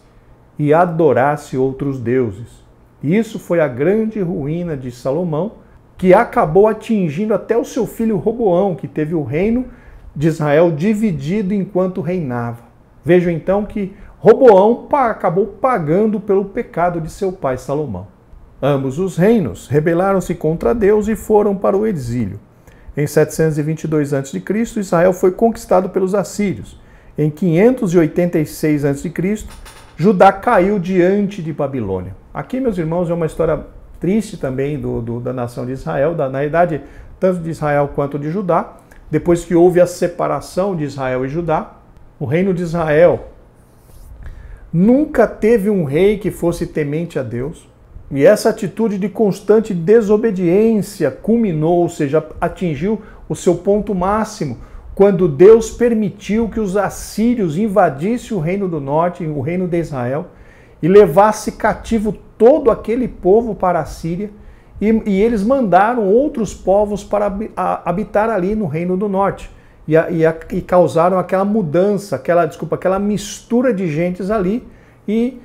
A: e adorasse outros deuses. E isso foi a grande ruína de Salomão, que acabou atingindo até o seu filho Roboão, que teve o reino de Israel dividido enquanto reinava. Vejam então que Roboão acabou pagando pelo pecado de seu pai Salomão. Ambos os reinos rebelaram-se contra Deus e foram para o exílio. Em 722 a.C., Israel foi conquistado pelos assírios. Em 586 a.C., Judá caiu diante de Babilônia. Aqui, meus irmãos, é uma história triste também da nação de Israel, na verdade, tanto de Israel quanto de Judá. Depois que houve a separação de Israel e Judá, o reino de Israel nunca teve um rei que fosse temente a Deus. E essa atitude de constante desobediência culminou, ou seja, atingiu o seu ponto máximo, quando Deus permitiu que os assírios invadissem o reino do norte, o reino de Israel, e levasse cativo todo aquele povo para a Síria, e eles mandaram outros povos para habitar ali no reino do norte, e causaram aquela mudança, aquela mistura de gentes ali, e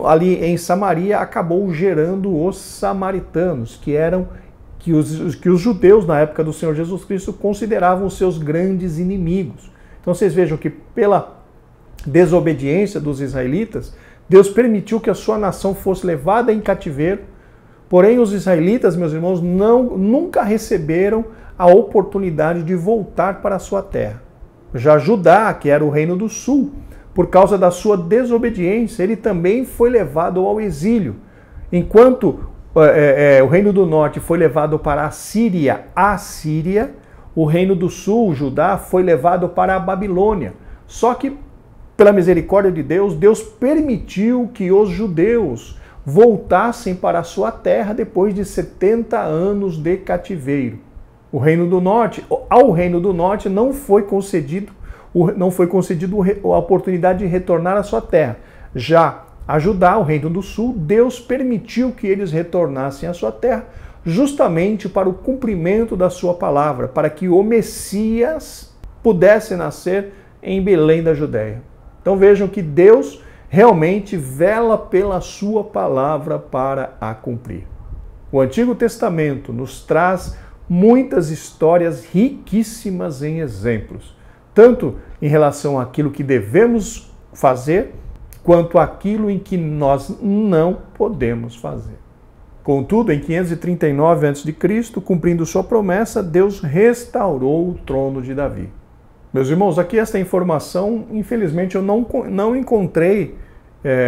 A: ali em Samaria acabou gerando os samaritanos, que os judeus na época do Senhor Jesus Cristo consideravam os seus grandes inimigos. Então vocês vejam que pela desobediência dos israelitas, Deus permitiu que a sua nação fosse levada em cativeiro, porém os israelitas, meus irmãos, nunca receberam a oportunidade de voltar para a sua terra. Já Judá, que era o reino do sul, por causa da sua desobediência, ele também foi levado ao exílio. Enquanto o reino do norte foi levado para a Síria, o reino do sul, Judá, foi levado para a Babilônia. Só que, pela misericórdia de Deus, Deus permitiu que os judeus voltassem para a sua terra depois de 70 anos de cativeiro. Ao reino do norte não foi concedido a oportunidade de retornar à sua terra. Já a Judá, o reino do sul, Deus permitiu que eles retornassem à sua terra, justamente para o cumprimento da sua palavra, para que o Messias pudesse nascer em Belém da Judéia. Então vejam que Deus realmente vela pela sua palavra para a cumprir. O Antigo Testamento nos traz muitas histórias riquíssimas em exemplos, tanto em relação àquilo que devemos fazer, quanto àquilo em que nós não podemos fazer. Contudo, em 539 a.C., cumprindo sua promessa, Deus restaurou o trono de Davi. Meus irmãos, aqui esta informação, infelizmente, eu não encontrei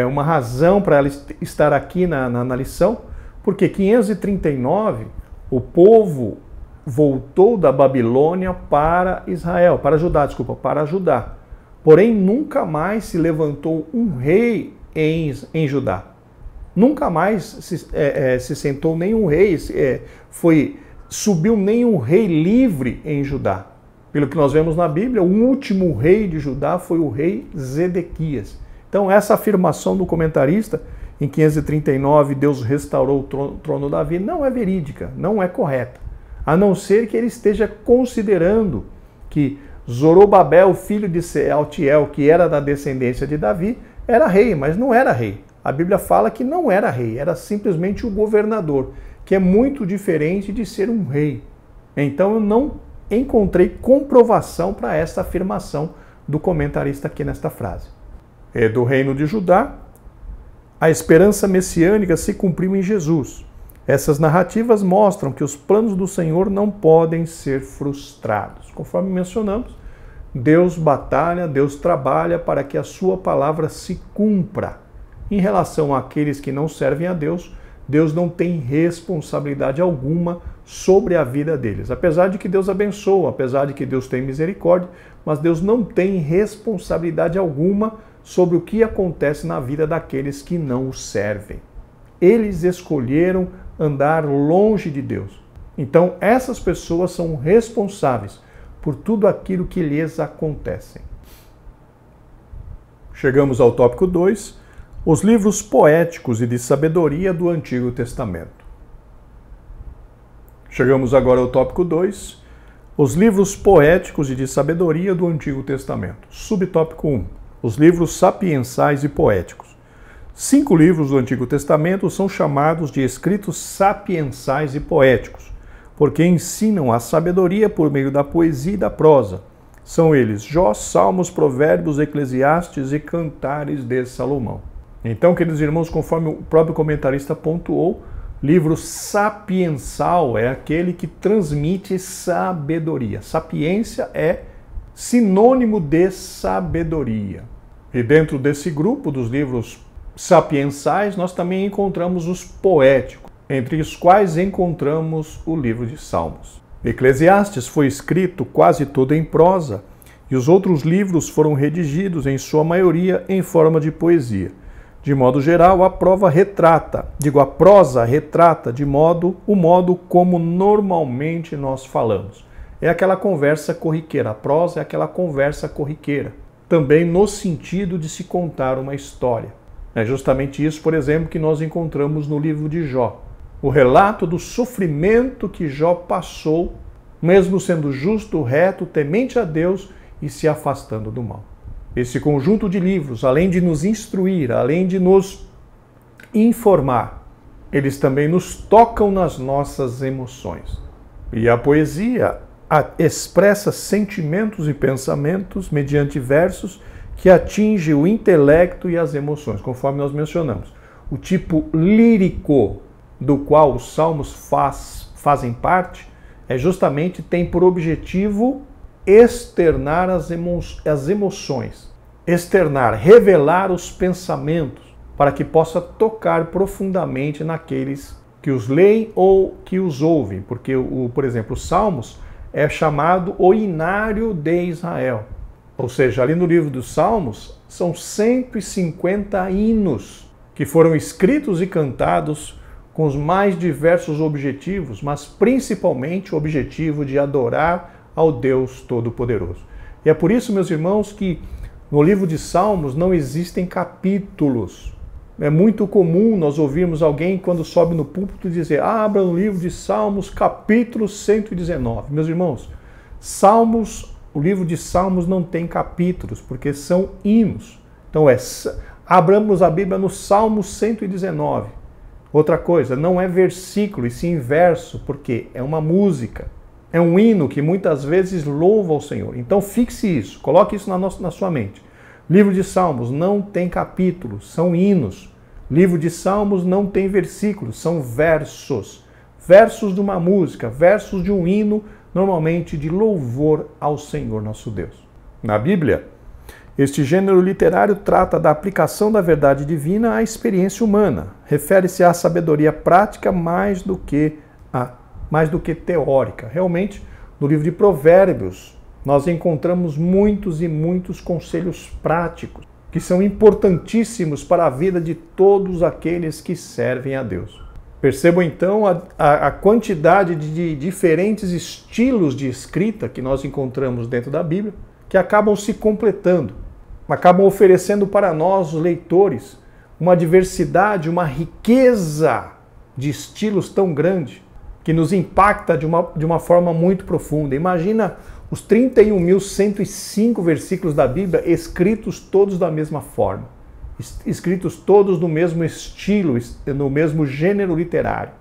A: uma razão para ela estar aqui na lição, porque 539, o povo voltou da Babilônia para Judá. Porém, nunca mais se levantou um rei em Judá. Nunca mais se sentou nenhum rei, subiu nenhum rei livre em Judá. Pelo que nós vemos na Bíblia, o último rei de Judá foi o rei Zedequias. Então, essa afirmação do comentarista, em 539, Deus restaurou o trono de Davi, não é verídica, não é correta. A não ser que ele esteja considerando que Zorobabel, filho de Sealtiel, que era da descendência de Davi, era rei, mas não era rei. A Bíblia fala que não era rei, era simplesmente o governador, que é muito diferente de ser um rei. Então eu não encontrei comprovação para esta afirmação do comentarista aqui nesta frase. Do reino de Judá, a esperança messiânica se cumpriu em Jesus. Essas narrativas mostram que os planos do Senhor não podem ser frustrados. Conforme mencionamos, Deus batalha, Deus trabalha para que a sua palavra se cumpra. Em relação àqueles que não servem a Deus, Deus não tem responsabilidade alguma sobre a vida deles. Apesar de que Deus abençoa, apesar de que Deus tem misericórdia, mas Deus não tem responsabilidade alguma sobre o que acontece na vida daqueles que não o servem. Eles escolheram andar longe de Deus. Então, essas pessoas são responsáveis por tudo aquilo que lhes acontece. Chegamos ao tópico 2, os livros poéticos e de sabedoria do Antigo Testamento. Chegamos agora ao tópico 2, os livros poéticos e de sabedoria do Antigo Testamento. Subtópico 1, os livros sapiensais e poéticos. 5 livros do Antigo Testamento são chamados de escritos sapiensais e poéticos, porque ensinam a sabedoria por meio da poesia e da prosa. São eles Jó, Salmos, Provérbios, Eclesiastes e Cantares de Salomão. Então, queridos irmãos, conforme o próprio comentarista pontuou, livro sapiensal é aquele que transmite sabedoria. Sapiência é sinônimo de sabedoria. E dentro desse grupo dos livros sapiensais, nós também encontramos os poéticos. entre os quais encontramos o livro de Salmos. Eclesiastes foi escrito quase todo em prosa, e os outros livros foram redigidos, em sua maioria, em forma de poesia. De modo geral, a prosa retrata o modo como normalmente nós falamos. É aquela conversa corriqueira. A prosa é aquela conversa corriqueira. Também no sentido de se contar uma história. É justamente isso, por exemplo, que nós encontramos no livro de Jó. O relato do sofrimento que Jó passou, mesmo sendo justo, reto, temente a Deus e se afastando do mal. Esse conjunto de livros, além de nos instruir, além de nos informar, eles também nos tocam nas nossas emoções. E a poesia expressa sentimentos e pensamentos mediante versos que atingem o intelecto e as emoções, conforme nós mencionamos. O tipo lírico do qual os salmos fazem parte tem por objetivo externar as emoções, revelar os pensamentos, para que possa tocar profundamente naqueles que os leem ou que os ouvem, porque, por exemplo, os Salmos é chamado o Inário de Israel, ou seja, ali no livro dos Salmos são 150 hinos que foram escritos e cantados com os mais diversos objetivos, mas principalmente o objetivo de adorar ao Deus Todo-Poderoso. E é por isso, meus irmãos, que no livro de Salmos não existem capítulos. É muito comum nós ouvirmos alguém, quando sobe no púlpito, dizer: abra no livro de Salmos, capítulo 119. Meus irmãos, o livro de Salmos não tem capítulos, porque são hinos. Então abramos a Bíblia no Salmo 119. Outra coisa, não é versículo, e sim verso, porque é uma música. É um hino que muitas vezes louva ao Senhor. Então fixe isso, coloque isso na sua mente. Livro de Salmos não tem capítulos, são hinos. Livro de Salmos não tem versículos, são versos. Versos de uma música, versos de um hino, normalmente de louvor ao Senhor nosso Deus. Na Bíblia, este gênero literário trata da aplicação da verdade divina à experiência humana. Refere-se à sabedoria prática mais do que teórica. Realmente, no livro de Provérbios, nós encontramos muitos e muitos conselhos práticos que são importantíssimos para a vida de todos aqueles que servem a Deus. Percebam então a quantidade de diferentes estilos de escrita que nós encontramos dentro da Bíblia, que acabam se completando, acabam oferecendo para nós, os leitores, uma diversidade, uma riqueza de estilos tão grande, que nos impacta de uma forma muito profunda. Imagina os 31.105 versículos da Bíblia escritos todos da mesma forma, escritos todos no mesmo estilo, no mesmo gênero literário.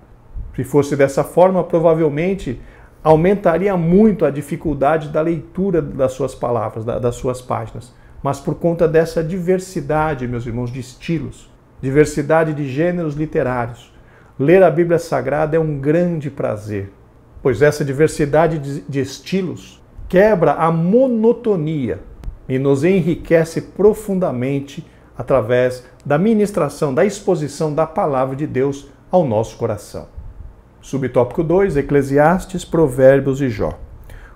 A: Se fosse dessa forma, provavelmente aumentaria muito a dificuldade da leitura das suas palavras, das suas páginas. Mas por conta dessa diversidade, meus irmãos, de estilos, diversidade de gêneros literários, ler a Bíblia Sagrada é um grande prazer, pois essa diversidade de estilos quebra a monotonia e nos enriquece profundamente através da ministração, da exposição da palavra de Deus ao nosso coração. Subtópico 2, Eclesiastes, Provérbios e Jó.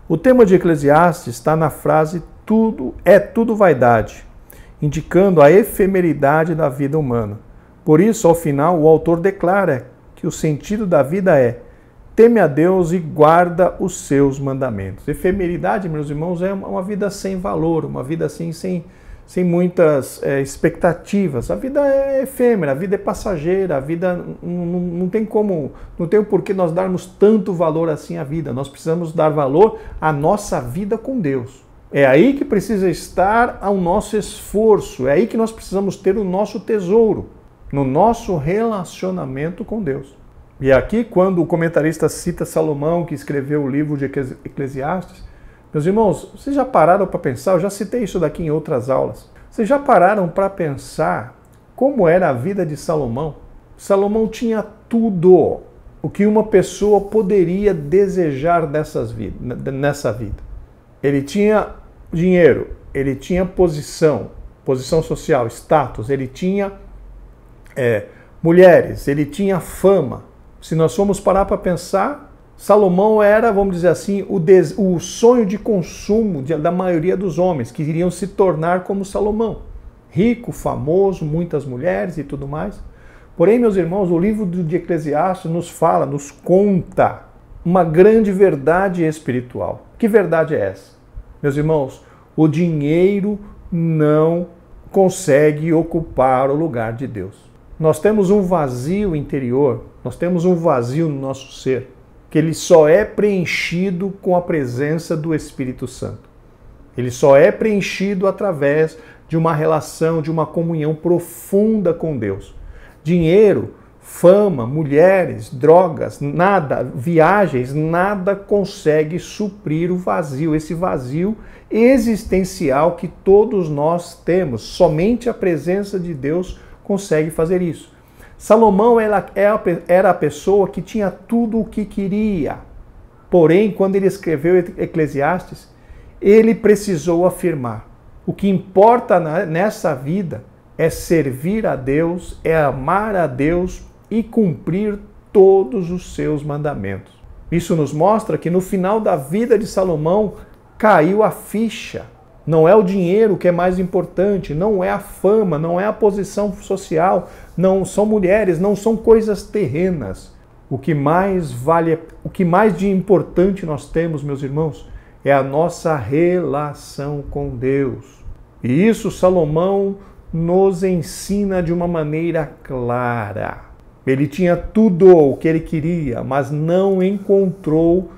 A: O tema de Eclesiastes está na frase tudo vaidade, indicando a efemeridade da vida humana. Por isso, ao final, o autor declara que o sentido da vida é: teme a Deus e guarda os seus mandamentos. Efemeridade, meus irmãos, é uma vida sem valor, uma vida assim, sem muitas expectativas. A vida é efêmera, a vida é passageira, a vida não tem o porquê nós darmos tanto valor assim à vida. Nós precisamos dar valor à nossa vida com Deus. É aí que precisa estar o nosso esforço, é aí que nós precisamos ter o nosso tesouro, no nosso relacionamento com Deus. E aqui, quando o comentarista cita Salomão, que escreveu o livro de Eclesiastes, meus irmãos, vocês já pararam para pensar? Eu já citei isso daqui em outras aulas. Vocês já pararam para pensar como era a vida de Salomão? Salomão tinha tudo o que uma pessoa poderia desejar nessa vida. Ele tinha dinheiro, ele tinha posição social, status, ele tinha mulheres, ele tinha fama, Se nós formos parar para pensar, Salomão era, vamos dizer assim, o sonho de consumo da maioria dos homens, que iriam se tornar como Salomão. Rico, famoso, muitas mulheres e tudo mais. Porém, meus irmãos, o livro de Eclesiastes nos fala, nos conta uma grande verdade espiritual. Que verdade é essa? Meus irmãos, o dinheiro não consegue ocupar o lugar de Deus. Nós temos um vazio interior, nós temos um vazio no nosso ser, que ele só é preenchido com a presença do Espírito Santo. Ele só é preenchido através de uma relação, de uma comunhão profunda com Deus. Dinheiro, fama, mulheres, drogas, nada, viagens, nada consegue suprir o vazio, esse vazio existencial que todos nós temos. Somente a presença de Deus consegue fazer isso. Salomão era a pessoa que tinha tudo o que queria. Porém, quando ele escreveu Eclesiastes, ele precisou afirmar: o que importa nessa vida é servir a Deus, é amar a Deus e cumprir todos os seus mandamentos. Isso nos mostra que no final da vida de Salomão caiu a ficha. Não é o dinheiro que é mais importante, não é a fama, não é a posição social, não são mulheres, não são coisas terrenas. O que mais vale, o que mais de importante nós temos, meus irmãos, é a nossa relação com Deus. E isso Salomão nos ensina de uma maneira clara. Ele tinha tudo o que ele queria, mas não encontrou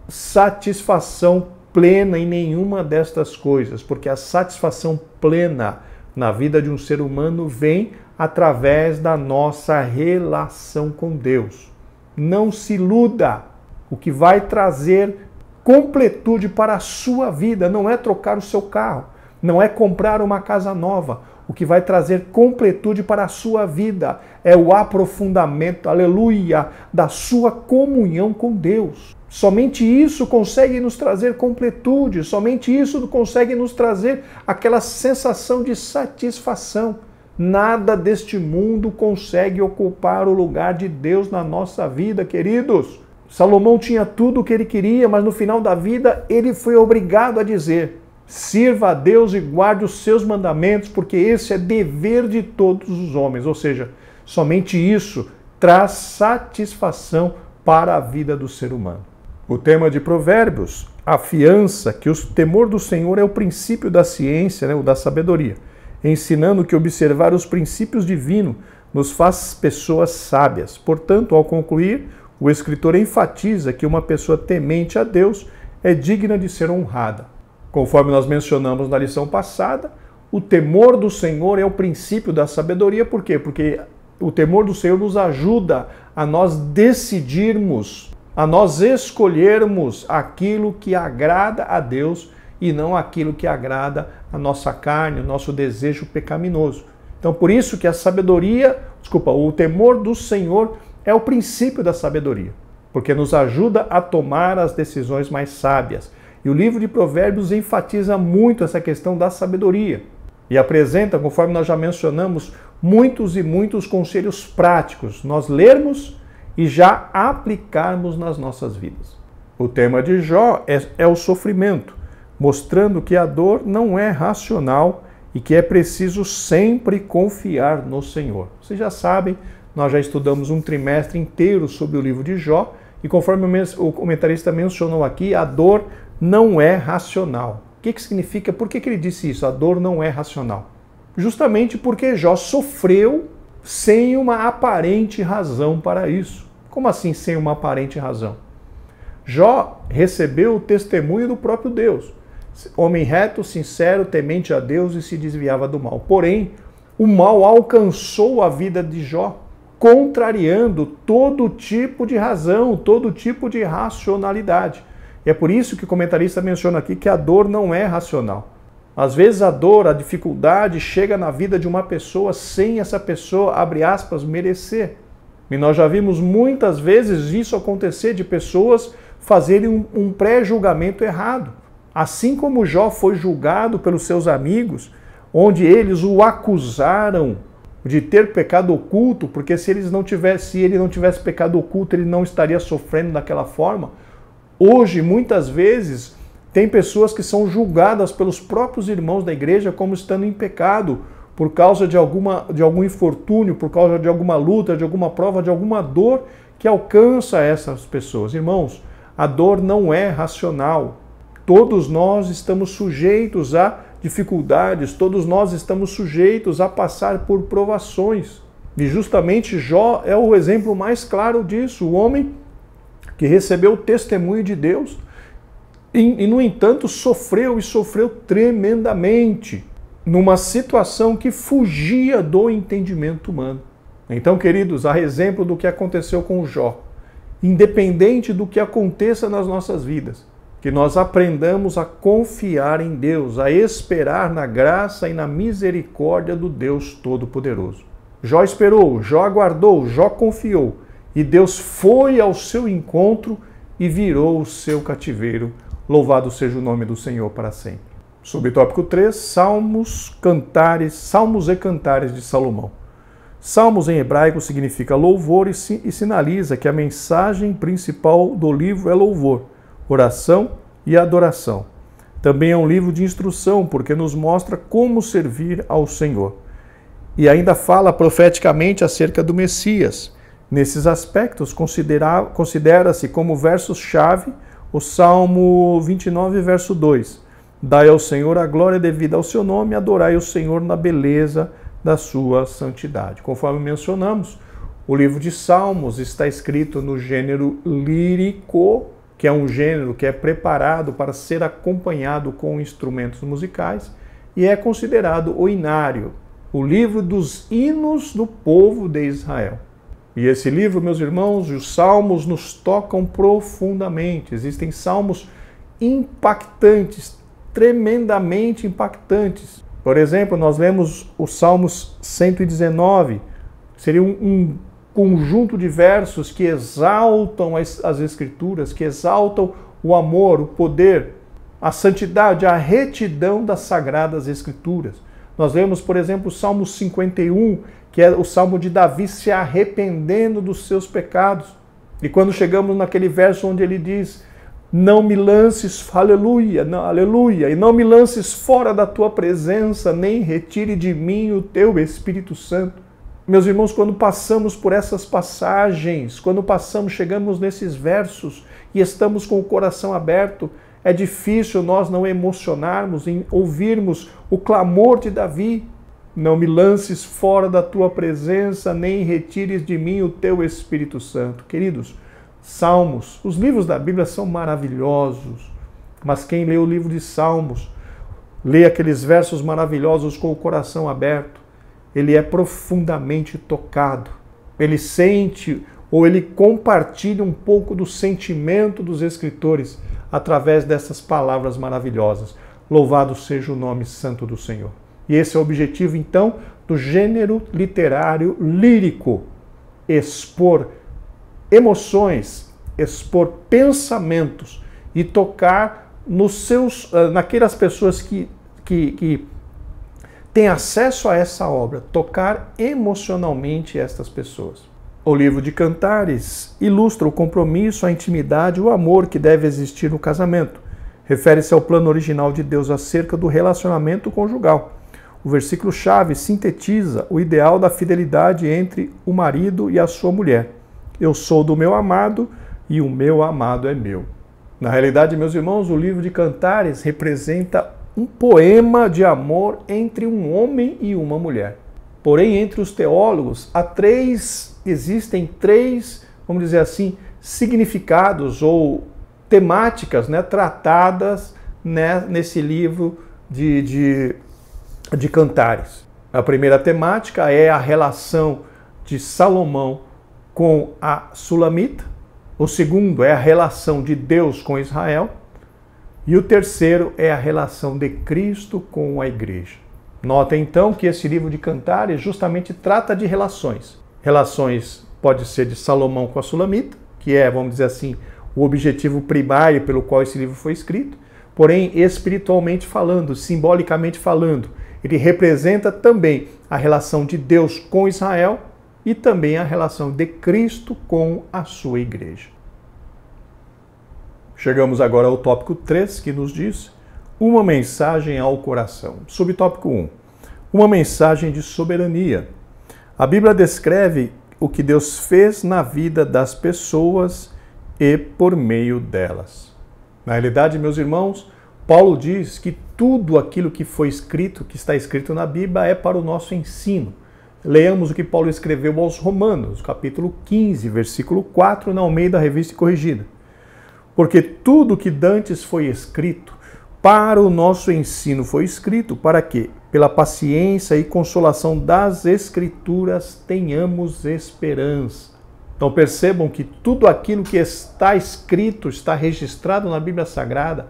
A: satisfação plena em nenhuma destas coisas, porque a satisfação plena na vida de um ser humano vem através da nossa relação com Deus. Não se iluda. O que vai trazer completude para a sua vida não é trocar o seu carro, não é comprar uma casa nova. O que vai trazer completude para a sua vida é o aprofundamento, aleluia, da sua comunhão com Deus. Somente isso consegue nos trazer completude, somente isso consegue nos trazer aquela sensação de satisfação. Nada deste mundo consegue ocupar o lugar de Deus na nossa vida, queridos. Salomão tinha tudo o que ele queria, mas no final da vida ele foi obrigado a dizer: sirva a Deus e guarde os seus mandamentos, porque esse é dever de todos os homens. Ou seja, somente isso traz satisfação para a vida do ser humano. O tema de Provérbios afiança que o temor do Senhor é o princípio da ciência, ou da sabedoria, ensinando que observar os princípios divinos nos faz pessoas sábias. Portanto, ao concluir, o escritor enfatiza que uma pessoa temente a Deus é digna de ser honrada. Conforme nós mencionamos na lição passada, o temor do Senhor é o princípio da sabedoria. Por quê? Porque o temor do Senhor nos ajuda a nós decidirmos, a nós escolhermos aquilo que agrada a Deus e não aquilo que agrada a nossa carne, o nosso desejo pecaminoso. Então, por isso que o temor do Senhor é o princípio da sabedoria, porque nos ajuda a tomar as decisões mais sábias. E o livro de Provérbios enfatiza muito essa questão da sabedoria e apresenta, conforme nós já mencionamos, muitos e muitos conselhos práticos, nós lermos e já aplicarmos nas nossas vidas. O tema de Jó é o sofrimento, mostrando que a dor não é racional e que é preciso sempre confiar no Senhor. Vocês já sabem, nós já estudamos um trimestre inteiro sobre o livro de Jó e conforme o comentarista mencionou aqui, a dor não é racional. O que significa? Por que ele disse isso? A dor não é racional. Justamente porque Jó sofreu sem uma aparente razão para isso. Como assim sem uma aparente razão? Jó recebeu o testemunho do próprio Deus. Homem reto, sincero, temente a Deus e se desviava do mal. Porém, o mal alcançou a vida de Jó, contrariando todo tipo de razão, todo tipo de racionalidade. E é por isso que o comentarista menciona aqui que a dor não é racional. Às vezes a dor, a dificuldade chega na vida de uma pessoa sem essa pessoa, abre aspas, merecer. E nós já vimos muitas vezes isso acontecer, de pessoas fazerem um pré-julgamento errado. Assim como Jó foi julgado pelos seus amigos, onde eles o acusaram de ter pecado oculto, porque se ele não tivesse pecado oculto, ele não estaria sofrendo daquela forma. Hoje, muitas vezes, tem pessoas que são julgadas pelos próprios irmãos da igreja como estando em pecado, por causa de algum infortúnio, por causa de alguma luta, de alguma prova, de alguma dor que alcança essas pessoas. Irmãos, a dor não é racional. Todos nós estamos sujeitos a dificuldades, todos nós estamos sujeitos a passar por provações. E justamente Jó é o exemplo mais claro disso, o homem que recebeu o testemunho de Deus e no entanto, sofreu tremendamente, numa situação que fugia do entendimento humano. Então, queridos, a exemplo do que aconteceu com Jó, independente do que aconteça nas nossas vidas, que nós aprendamos a confiar em Deus, a esperar na graça e na misericórdia do Deus Todo-Poderoso. Jó esperou, Jó aguardou, Jó confiou, e Deus foi ao seu encontro e virou o seu cativeiro. Louvado seja o nome do Senhor para sempre. Subtópico 3, Salmos e Cantares de Salomão. Salmos em hebraico significa louvor e sinaliza que a mensagem principal do livro é louvor, oração e adoração. Também é um livro de instrução, porque nos mostra como servir ao Senhor. E ainda fala profeticamente acerca do Messias. Nesses aspectos, considera-se como versos-chave o Salmo 29, verso 2. Dai ao Senhor a glória devida ao seu nome, adorai o Senhor na beleza da sua santidade. Conforme mencionamos, o livro de Salmos está escrito no gênero lírico, que é um gênero que é preparado para ser acompanhado com instrumentos musicais, e é considerado o inário, o livro dos hinos do povo de Israel. E esse livro, meus irmãos, os salmos nos tocam profundamente. Existem salmos impactantes, tremendamente impactantes. Por exemplo, nós lemos os Salmos 119, seria um conjunto de versos que exaltam as Escrituras, que exaltam o amor, o poder, a santidade, a retidão das Sagradas Escrituras. Nós lemos, por exemplo, o Salmo 51, que é o Salmo de Davi se arrependendo dos seus pecados. E quando chegamos naquele verso onde ele diz: não me lances, aleluia, aleluia, e não me lances fora da tua presença, nem retire de mim o teu Espírito Santo. Meus irmãos, quando passamos por essas passagens, chegamos nesses versos e estamos com o coração aberto, é difícil nós não emocionarmos em ouvirmos o clamor de Davi: não me lances fora da tua presença, nem retires de mim o teu Espírito Santo. Queridos, Salmos, os livros da Bíblia são maravilhosos, mas quem lê o livro de Salmos, lê aqueles versos maravilhosos com o coração aberto, ele é profundamente tocado. Ele sente ou ele compartilha um pouco do sentimento dos escritores através dessas palavras maravilhosas. Louvado seja o nome santo do Senhor. E esse é o objetivo, então, do gênero literário lírico: expor emoções, expor pensamentos e tocar naquelas pessoas que têm acesso a essa obra, tocar emocionalmente estas pessoas. O livro de Cantares ilustra o compromisso, a intimidade e o amor que deve existir no casamento. Refere-se ao plano original de Deus acerca do relacionamento conjugal. O versículo-chave sintetiza o ideal da fidelidade entre o marido e a sua mulher. Eu sou do meu amado e o meu amado é meu. Na realidade, meus irmãos, o livro de Cantares representa um poema de amor entre um homem e uma mulher. Porém, entre os teólogos, existem três, vamos dizer assim, significados ou temáticas, tratadas nesse livro de Cantares. A primeira temática é a relação de Salomão com a Sulamita. O segundo é a relação de Deus com Israel. E o terceiro é a relação de Cristo com a igreja. Notem então que esse livro de Cantares justamente trata de relações. Relações pode ser de Salomão com a Sulamita, que é, vamos dizer assim, o objetivo primário pelo qual esse livro foi escrito. Porém, espiritualmente falando, simbolicamente falando, ele representa também a relação de Deus com Israel e também a relação de Cristo com a sua igreja. Chegamos agora ao tópico 3, que nos diz uma mensagem ao coração. Subtópico 1. Uma mensagem de soberania. A Bíblia descreve o que Deus fez na vida das pessoas e por meio delas. Na realidade, meus irmãos, Paulo diz que tudo aquilo que foi escrito, que está escrito na Bíblia, é para o nosso ensino. Leamos o que Paulo escreveu aos Romanos, capítulo 15, versículo 4, na Almeida Revista e Corrigida. Porque tudo que dantes foi escrito, para o nosso ensino foi escrito, para que, pela paciência e consolação das Escrituras, tenhamos esperança. Então percebam que tudo aquilo que está escrito, está registrado na Bíblia Sagrada,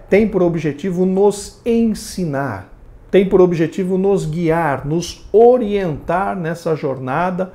A: tem por objetivo nos ensinar, tem por objetivo nos guiar, nos orientar nessa jornada,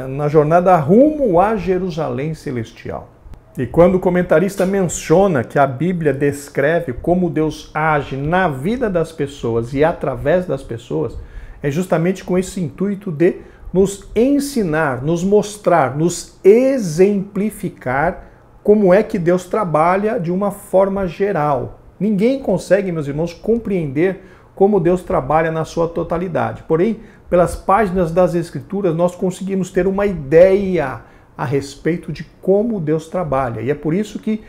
A: na jornada rumo a Jerusalém Celestial. E quando o comentarista menciona que a Bíblia descreve como Deus age na vida das pessoas e através das pessoas, é justamente com esse intuito de nos ensinar, nos mostrar, nos exemplificar como é que Deus trabalha de uma forma geral. Ninguém consegue, meus irmãos, compreender como Deus trabalha na sua totalidade. Porém, pelas páginas das Escrituras, nós conseguimos ter uma ideia a respeito de como Deus trabalha. E é por isso que,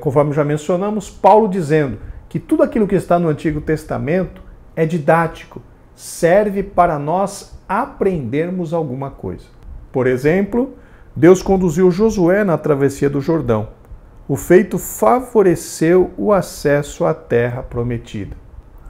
A: conforme já mencionamos, Paulo dizendo que tudo aquilo que está no Antigo Testamento é didático, serve para nós aprendermos alguma coisa. Por exemplo, Deus conduziu Josué na travessia do Jordão. O feito favoreceu o acesso à terra prometida.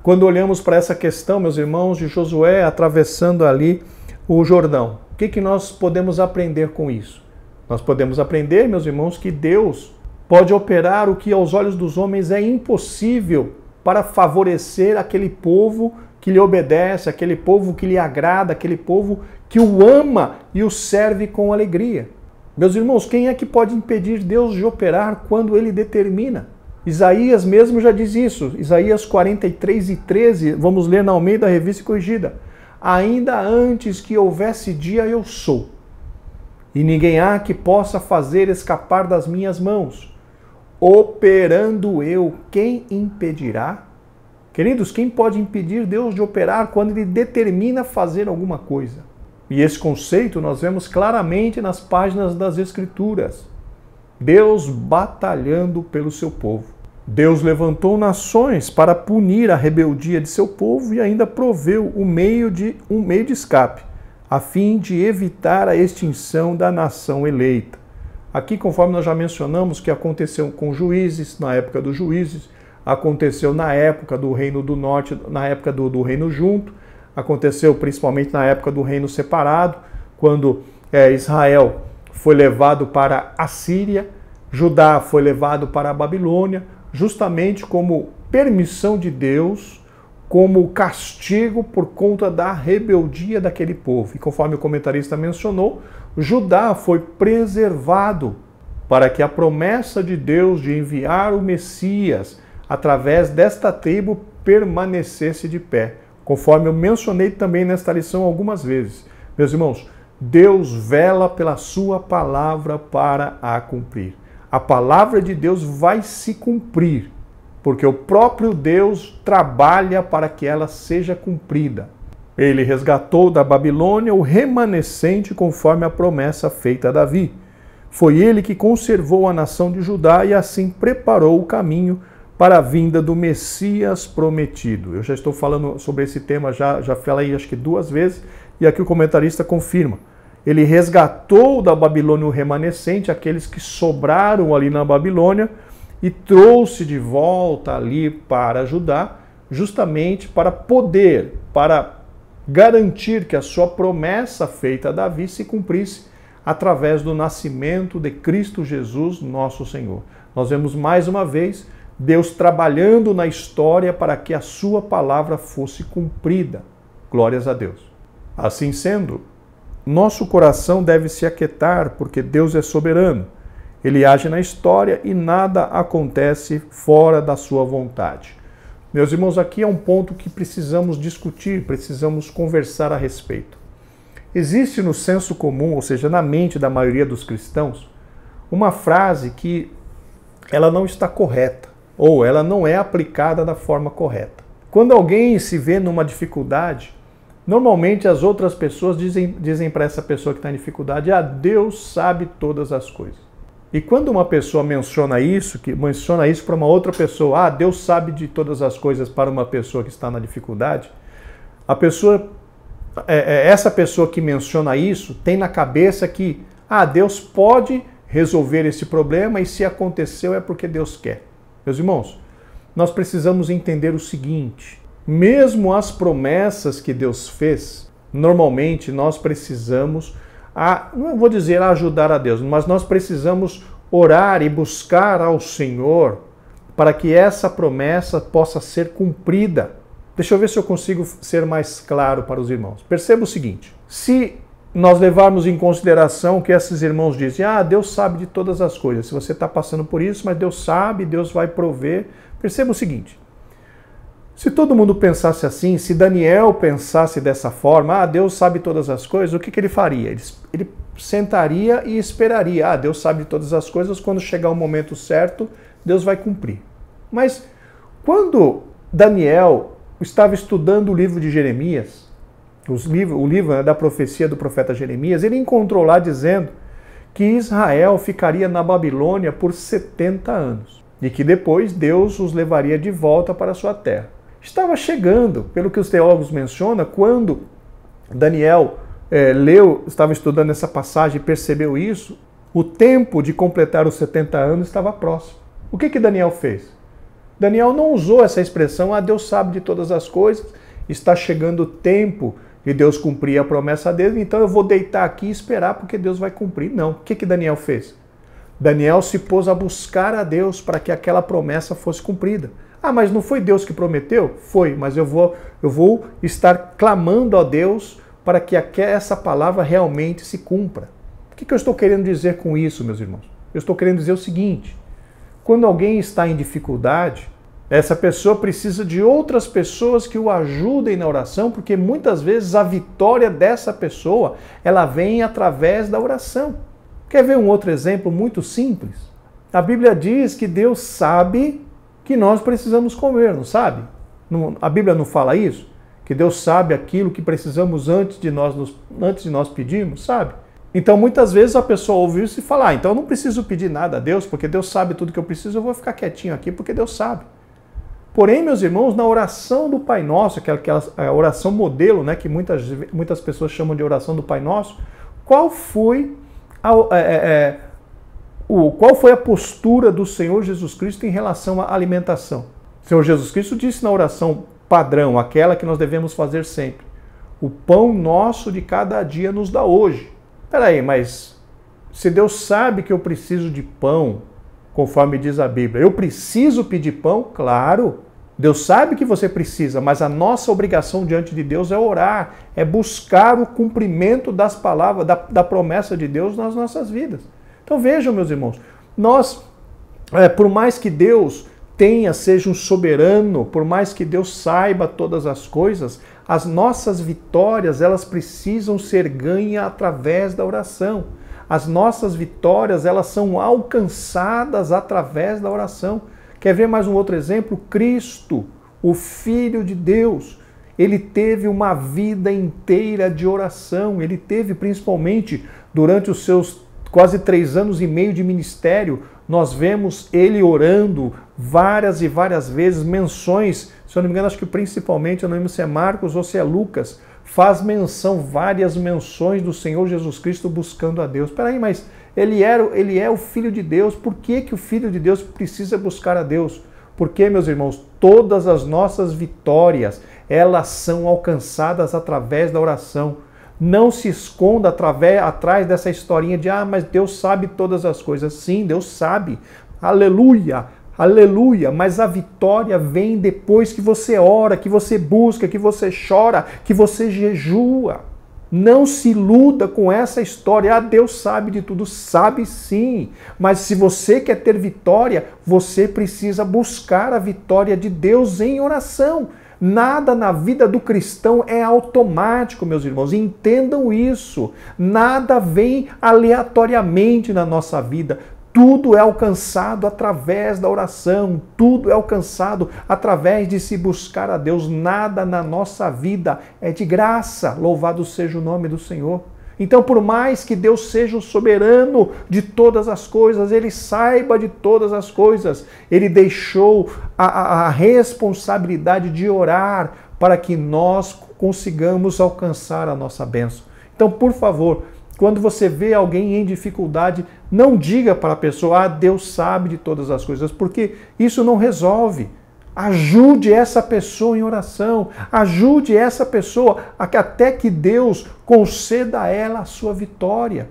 A: Quando olhamos para essa questão, meus irmãos, de Josué atravessando ali o Jordão, o que nós podemos aprender com isso? Nós podemos aprender, meus irmãos, que Deus pode operar o que aos olhos dos homens é impossível para favorecer aquele povo que lhe obedece, aquele povo que lhe agrada, aquele povo que o ama e o serve com alegria. Meus irmãos, quem é que pode impedir Deus de operar quando Ele determina? Isaías mesmo já diz isso. Isaías 43:13, vamos ler na Almeida Revista e Corrigida. Ainda antes que houvesse dia eu sou, e ninguém há que possa fazer escapar das minhas mãos. Operando eu, quem impedirá? Queridos, quem pode impedir Deus de operar quando Ele determina fazer alguma coisa? E esse conceito nós vemos claramente nas páginas das Escrituras. Deus batalhando pelo seu povo. Deus levantou nações para punir a rebeldia de seu povo e ainda proveu um meio de escape, a fim de evitar a extinção da nação eleita. Aqui, conforme nós já mencionamos, que aconteceu com Juízes, na época dos Juízes, aconteceu na época do Reino do Norte, na época do Reino Junto, aconteceu principalmente na época do Reino Separado, quando Israel foi levado para a Síria, Judá foi levado para a Babilônia, justamente como permissão de Deus, como castigo por conta da rebeldia daquele povo. E conforme o comentarista mencionou, Judá foi preservado para que a promessa de Deus de enviar o Messias através desta tribo permanecesse de pé. Conforme eu mencionei também nesta lição algumas vezes. Meus irmãos, Deus vela pela sua palavra para a cumprir. A palavra de Deus vai se cumprir, porque o próprio Deus trabalha para que ela seja cumprida. Ele resgatou da Babilônia o remanescente conforme a promessa feita a Davi. Foi ele que conservou a nação de Judá e assim preparou o caminho para a vinda do Messias prometido. Eu já estou falando sobre esse tema, já falei acho que 2 vezes, e aqui o comentarista confirma. Ele resgatou da Babilônia o remanescente, aqueles que sobraram ali na Babilônia, e trouxe de volta ali para Judá, justamente para garantir que a sua promessa feita a Davi se cumprisse através do nascimento de Cristo Jesus, nosso Senhor. Nós vemos mais uma vez Deus trabalhando na história para que a sua palavra fosse cumprida. Glórias a Deus. Assim sendo, nosso coração deve se aquietar, porque Deus é soberano. Ele age na história e nada acontece fora da sua vontade. Meus irmãos, aqui é um ponto que precisamos discutir, precisamos conversar a respeito. Existe no senso comum, ou seja, na mente da maioria dos cristãos, uma frase que ela não está correta, ou ela não é aplicada da forma correta. Quando alguém se vê numa dificuldade, normalmente as outras pessoas dizem para essa pessoa que está em dificuldade, Deus sabe todas as coisas. E quando uma pessoa menciona isso para uma outra pessoa, Deus sabe de todas as coisas para uma pessoa que está na dificuldade, essa pessoa que menciona isso tem na cabeça que Deus pode resolver esse problema e se aconteceu é porque Deus quer. Meus irmãos, nós precisamos entender o seguinte, mesmo as promessas que Deus fez, normalmente nós precisamos, não vou dizer ajudar a Deus, mas nós precisamos orar e buscar ao Senhor para que essa promessa possa ser cumprida. Deixa eu ver se eu consigo ser mais claro para os irmãos. Perceba o seguinte, se nós levarmos em consideração o que esses irmãos dizem, Deus sabe de todas as coisas, se você está passando por isso, mas Deus sabe, Deus vai prover. Perceba o seguinte, se todo mundo pensasse assim, se Daniel pensasse dessa forma, Deus sabe todas as coisas, o que ele faria? Ele sentaria e esperaria, Deus sabe de todas as coisas, quando chegar o momento certo, Deus vai cumprir. Mas quando Daniel estava estudando o livro de Jeremias, o livro da profecia do profeta Jeremias, ele encontrou lá dizendo que Israel ficaria na Babilônia por 70 anos e que depois Deus os levaria de volta para a sua terra. Estava chegando, pelo que os teólogos mencionam, quando Daniel estava estudando essa passagem e percebeu isso, o tempo de completar os 70 anos estava próximo. O que Daniel fez? Daniel não usou essa expressão, Deus sabe de todas as coisas, está chegando o tempo de Deus cumprir a promessa dele, então eu vou deitar aqui e esperar porque Deus vai cumprir. Não. O que Daniel fez? Daniel se pôs a buscar a Deus para que aquela promessa fosse cumprida. Mas não foi Deus que prometeu? Foi, mas eu vou estar clamando a Deus para que essa palavra realmente se cumpra. O que eu estou querendo dizer com isso, meus irmãos? Eu estou querendo dizer o seguinte, quando alguém está em dificuldade, essa pessoa precisa de outras pessoas que o ajudem na oração, porque muitas vezes a vitória dessa pessoa, ela vem através da oração. Quer ver um outro exemplo muito simples? A Bíblia diz que Deus sabe que nós precisamos comer, não sabe? A Bíblia não fala isso? Que Deus sabe aquilo que precisamos antes de nós pedirmos, sabe? Então muitas vezes a pessoa ouve isso e fala, então eu não preciso pedir nada a Deus, porque Deus sabe tudo que eu preciso, eu vou ficar quietinho aqui porque Deus sabe. Porém, meus irmãos, na oração do Pai Nosso, aquela oração modelo, que muitas pessoas chamam de oração do Pai Nosso, qual foi a postura do Senhor Jesus Cristo em relação à alimentação? O Senhor Jesus Cristo disse na oração padrão, aquela que nós devemos fazer sempre, o pão nosso de cada dia nos dá hoje. Peraí, mas se Deus sabe que eu preciso de pão, conforme diz a Bíblia, eu preciso pedir pão? Claro, Deus sabe que você precisa, mas a nossa obrigação diante de Deus é orar, é buscar o cumprimento das palavras, da promessa de Deus nas nossas vidas. Então vejam, meus irmãos, por mais que Deus seja um soberano, por mais que Deus saiba todas as coisas, as nossas vitórias, elas precisam ser ganhas através da oração. As nossas vitórias, elas são alcançadas através da oração. Quer ver mais um outro exemplo? Cristo, o Filho de Deus, ele teve uma vida inteira de oração. Ele teve, principalmente, durante os seus quase 3 anos e meio de ministério, nós vemos ele orando várias e várias vezes, menções, se eu não me engano, acho que principalmente, eu não lembro se é Marcos ou se é Lucas, faz menção, várias menções do Senhor Jesus Cristo buscando a Deus. Peraí, mas ele é o Filho de Deus, por que o Filho de Deus precisa buscar a Deus? Porque, meus irmãos, todas as nossas vitórias, elas são alcançadas através da oração. Não se esconda atrás dessa historinha de mas Deus sabe todas as coisas. Sim, Deus sabe. Aleluia, aleluia. Mas a vitória vem depois que você ora, que você busca, que você chora, que você jejua. Não se iluda com essa história. Ah, Deus sabe de tudo. Sabe sim. Mas se você quer ter vitória, você precisa buscar a vitória de Deus em oração. Nada na vida do cristão é automático, meus irmãos. Entendam isso. Nada vem aleatoriamente na nossa vida. Tudo é alcançado através da oração, tudo é alcançado através de se buscar a Deus. Nada na nossa vida é de graça, louvado seja o nome do Senhor. Então, por mais que Deus seja o soberano de todas as coisas, Ele saiba de todas as coisas, Ele deixou a responsabilidade de orar para que nós consigamos alcançar a nossa bênção. Então, por favor, quando você vê alguém em dificuldade, não diga para a pessoa, ah, Deus sabe de todas as coisas, porque isso não resolve. Ajude essa pessoa em oração, ajude essa pessoa até que Deus conceda a ela a sua vitória.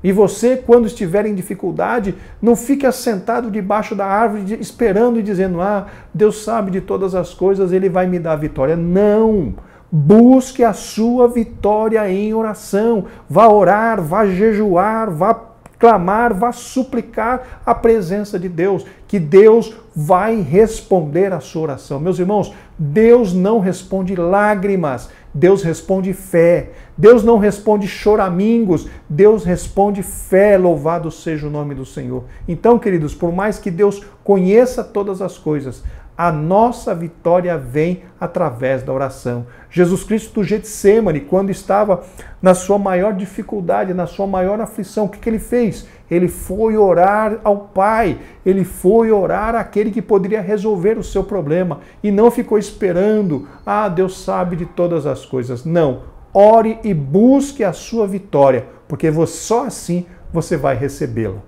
A: E você, quando estiver em dificuldade, não fique assentado debaixo da árvore esperando e dizendo, ah, Deus sabe de todas as coisas, Ele vai me dar a vitória. Não! Busque a sua vitória em oração. Vá orar, vá jejuar, vá clamar, vá suplicar a presença de Deus, que Deus vai responder a sua oração. Meus irmãos, Deus não responde lágrimas, Deus responde fé. Deus não responde choramingos, Deus responde fé, louvado seja o nome do Senhor. Então, queridos, por mais que Deus conheça todas as coisas, a nossa vitória vem através da oração. Jesus Cristo do Getsemane, quando estava na sua maior dificuldade, na sua maior aflição, o que ele fez? Ele foi orar ao Pai, ele foi orar àquele que poderia resolver o seu problema e não ficou esperando, ah, Deus sabe de todas as coisas. Não, ore e busque a sua vitória, porque só assim você vai recebê-la.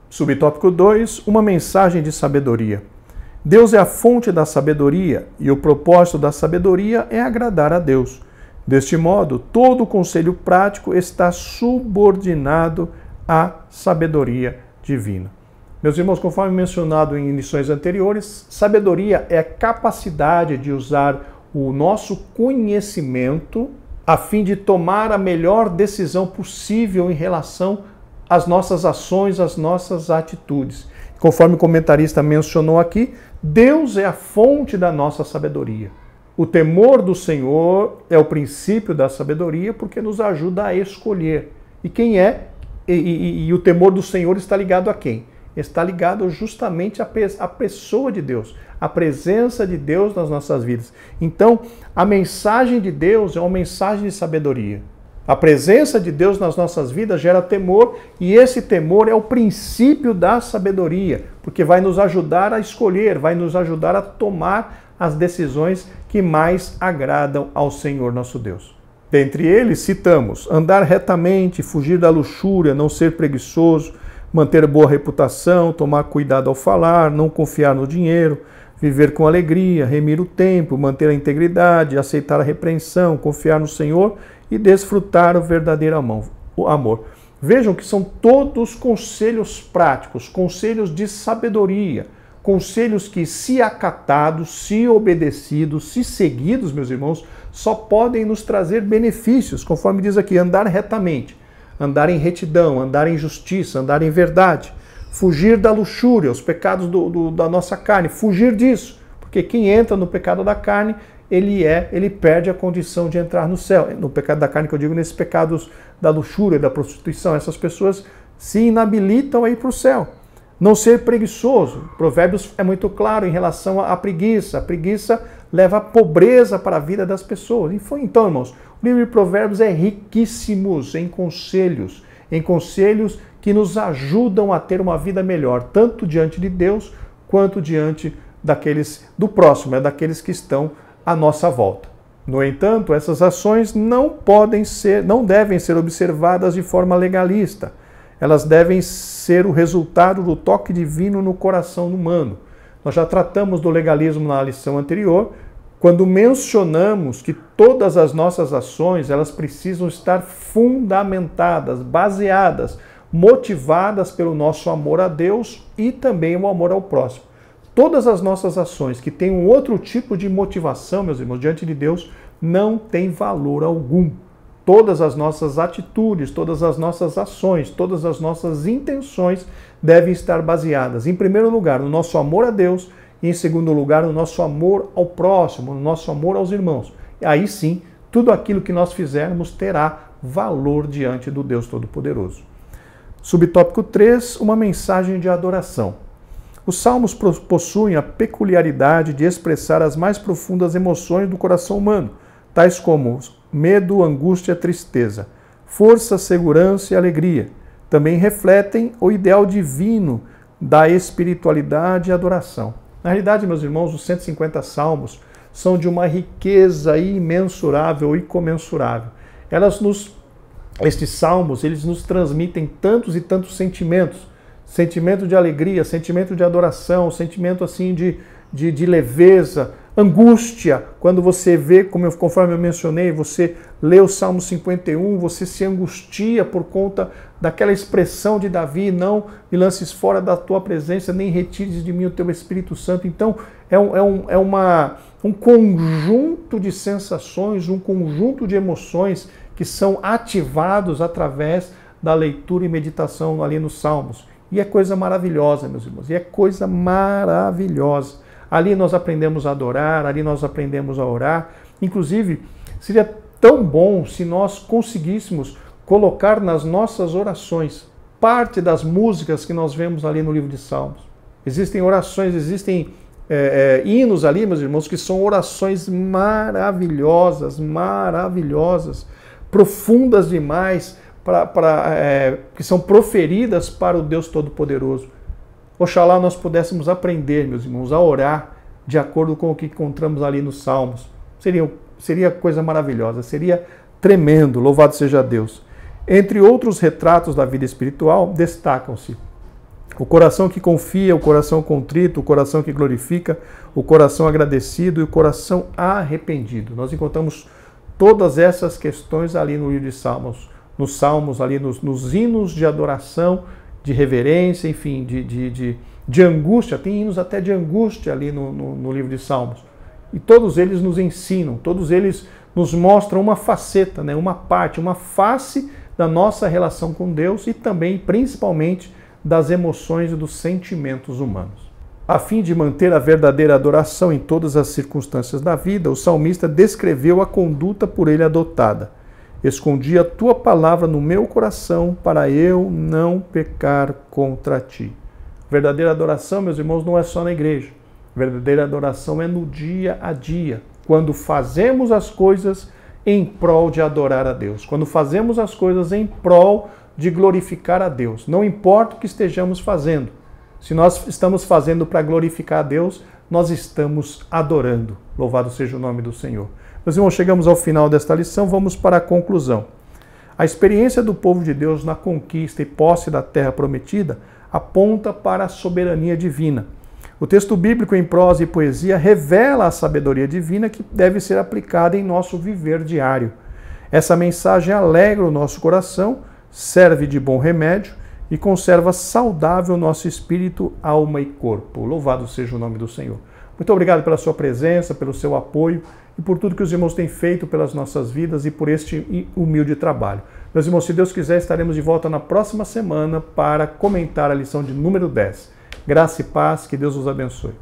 A: Subtópico 2, uma mensagem de sabedoria. Deus é a fonte da sabedoria e o propósito da sabedoria é agradar a Deus. Deste modo, todo o conselho prático está subordinado à sabedoria divina. Meus irmãos, conforme mencionado em lições anteriores, sabedoria é a capacidade de usar o nosso conhecimento a fim de tomar a melhor decisão possível em relação às nossas ações, às nossas atitudes. Conforme o comentarista mencionou aqui, Deus é a fonte da nossa sabedoria. O temor do Senhor é o princípio da sabedoria porque nos ajuda a escolher. E quem é? E o temor do Senhor está ligado a quem? Está ligado justamente à pessoa de Deus, à presença de Deus nas nossas vidas. Então, a mensagem de Deus é uma mensagem de sabedoria. A presença de Deus nas nossas vidas gera temor e esse temor é o princípio da sabedoria, porque vai nos ajudar a escolher, vai nos ajudar a tomar as decisões que mais agradam ao Senhor nosso Deus. Dentre eles, citamos andar retamente, fugir da luxúria, não ser preguiçoso, manter boa reputação, tomar cuidado ao falar, não confiar no dinheiro, viver com alegria, remir o tempo, manter a integridade, aceitar a repreensão, confiar no Senhor e desfrutar o verdadeiro amor. Vejam que são todos conselhos práticos, conselhos de sabedoria, conselhos que, se acatados, se obedecidos, se seguidos, meus irmãos, só podem nos trazer benefícios, conforme diz aqui, andar retamente, andar em retidão, andar em justiça, andar em verdade, fugir da luxúria, os pecados da nossa carne, fugir disso, porque quem entra no pecado da carne, ele perde a condição de entrar no céu. No pecado da carne, que eu digo, nesses pecados da luxúria, da prostituição, essas pessoas se inabilitam a ir para o céu. Não ser preguiçoso. Provérbios é muito claro em relação à preguiça. A preguiça leva a pobreza para a vida das pessoas. Então, irmãos, o livro de Provérbios é riquíssimo em conselhos que nos ajudam a ter uma vida melhor, tanto diante de Deus, quanto diante do próximo, daqueles que estão à nossa volta. No entanto, essas ações não devem ser observadas de forma legalista. Elas devem ser o resultado do toque divino no coração humano. Nós já tratamos do legalismo na lição anterior, quando mencionamos que todas as nossas ações, elas precisam estar fundamentadas, baseadas, motivadas pelo nosso amor a Deus e também o amor ao próximo. Todas as nossas ações que têm um outro tipo de motivação, meus irmãos, diante de Deus, não têm valor algum. todas as nossas atitudes, todas as nossas ações, todas as nossas intenções devem estar baseadas, em primeiro lugar, no nosso amor a Deus e, em segundo lugar, no nosso amor ao próximo, no nosso amor aos irmãos. E aí sim, tudo aquilo que nós fizermos terá valor diante do Deus Todo-Poderoso. Subtópico 3, uma mensagem de adoração. Os salmos possuem a peculiaridade de expressar as mais profundas emoções do coração humano, tais como medo, angústia, tristeza, força, segurança e alegria. Também refletem o ideal divino da espiritualidade e adoração. Na realidade, meus irmãos, os 150 salmos são de uma riqueza imensurável e comensurável. Estes salmos, eles nos transmitem tantos e tantos sentimentos, sentimento de alegria, sentimento de adoração, sentimento assim de leveza, angústia. Quando você vê, conforme eu mencionei, você lê o Salmo 51, você se angustia por conta daquela expressão de Davi: não me lances fora da tua presença, nem retires de mim o teu Espírito Santo. Então é um conjunto de sensações, um conjunto de emoções que são ativados através da leitura e meditação ali nos Salmos. E é coisa maravilhosa, meus irmãos, e é coisa maravilhosa. Ali nós aprendemos a adorar, ali nós aprendemos a orar. Inclusive, seria tão bom se nós conseguíssemos colocar nas nossas orações parte das músicas que nós vemos ali no livro de Salmos. Existem orações, existem hinos ali, meus irmãos, que são orações maravilhosas, profundas demais, que são proferidas para o Deus Todo-Poderoso. Oxalá nós pudéssemos aprender, meus irmãos, a orar de acordo com o que encontramos ali nos Salmos. Seria coisa maravilhosa, seria tremendo, louvado seja Deus. Entre outros retratos da vida espiritual, destacam-se o coração que confia, o coração contrito, o coração que glorifica, o coração agradecido e o coração arrependido. Nós encontramos todas essas questões ali no livro de Salmos, nos Salmos, ali nos hinos de adoração, de reverência, enfim, de angústia. Tem hinos até de angústia ali no livro de Salmos. E todos eles nos ensinam, todos eles nos mostram uma faceta, né, uma parte, uma face da nossa relação com Deus e também, principalmente, das emoções e dos sentimentos humanos. A fim de manter a verdadeira adoração em todas as circunstâncias da vida, o salmista descreveu a conduta por ele adotada. Escondi a tua palavra no meu coração para eu não pecar contra ti. Verdadeira adoração, meus irmãos, não é só na igreja. Verdadeira adoração é no dia a dia, quando fazemos as coisas em prol de adorar a Deus, quando fazemos as coisas em prol de glorificar a Deus. Não importa o que estejamos fazendo. Se nós estamos fazendo para glorificar a Deus, nós estamos adorando. Louvado seja o nome do Senhor. Meus irmãos, chegamos ao final desta lição, vamos para a conclusão. A experiência do povo de Deus na conquista e posse da terra prometida aponta para a soberania divina. O texto bíblico em prosa e poesia revela a sabedoria divina que deve ser aplicada em nosso viver diário. Essa mensagem alegra o nosso coração, serve de bom remédio e conserva saudável nosso espírito, alma e corpo. Louvado seja o nome do Senhor. Muito obrigado pela sua presença, pelo seu apoio e por tudo que os irmãos têm feito pelas nossas vidas e por este humilde trabalho. Meus irmãos, se Deus quiser, estaremos de volta na próxima semana para comentar a lição de número 10. Graça e paz, que Deus os abençoe.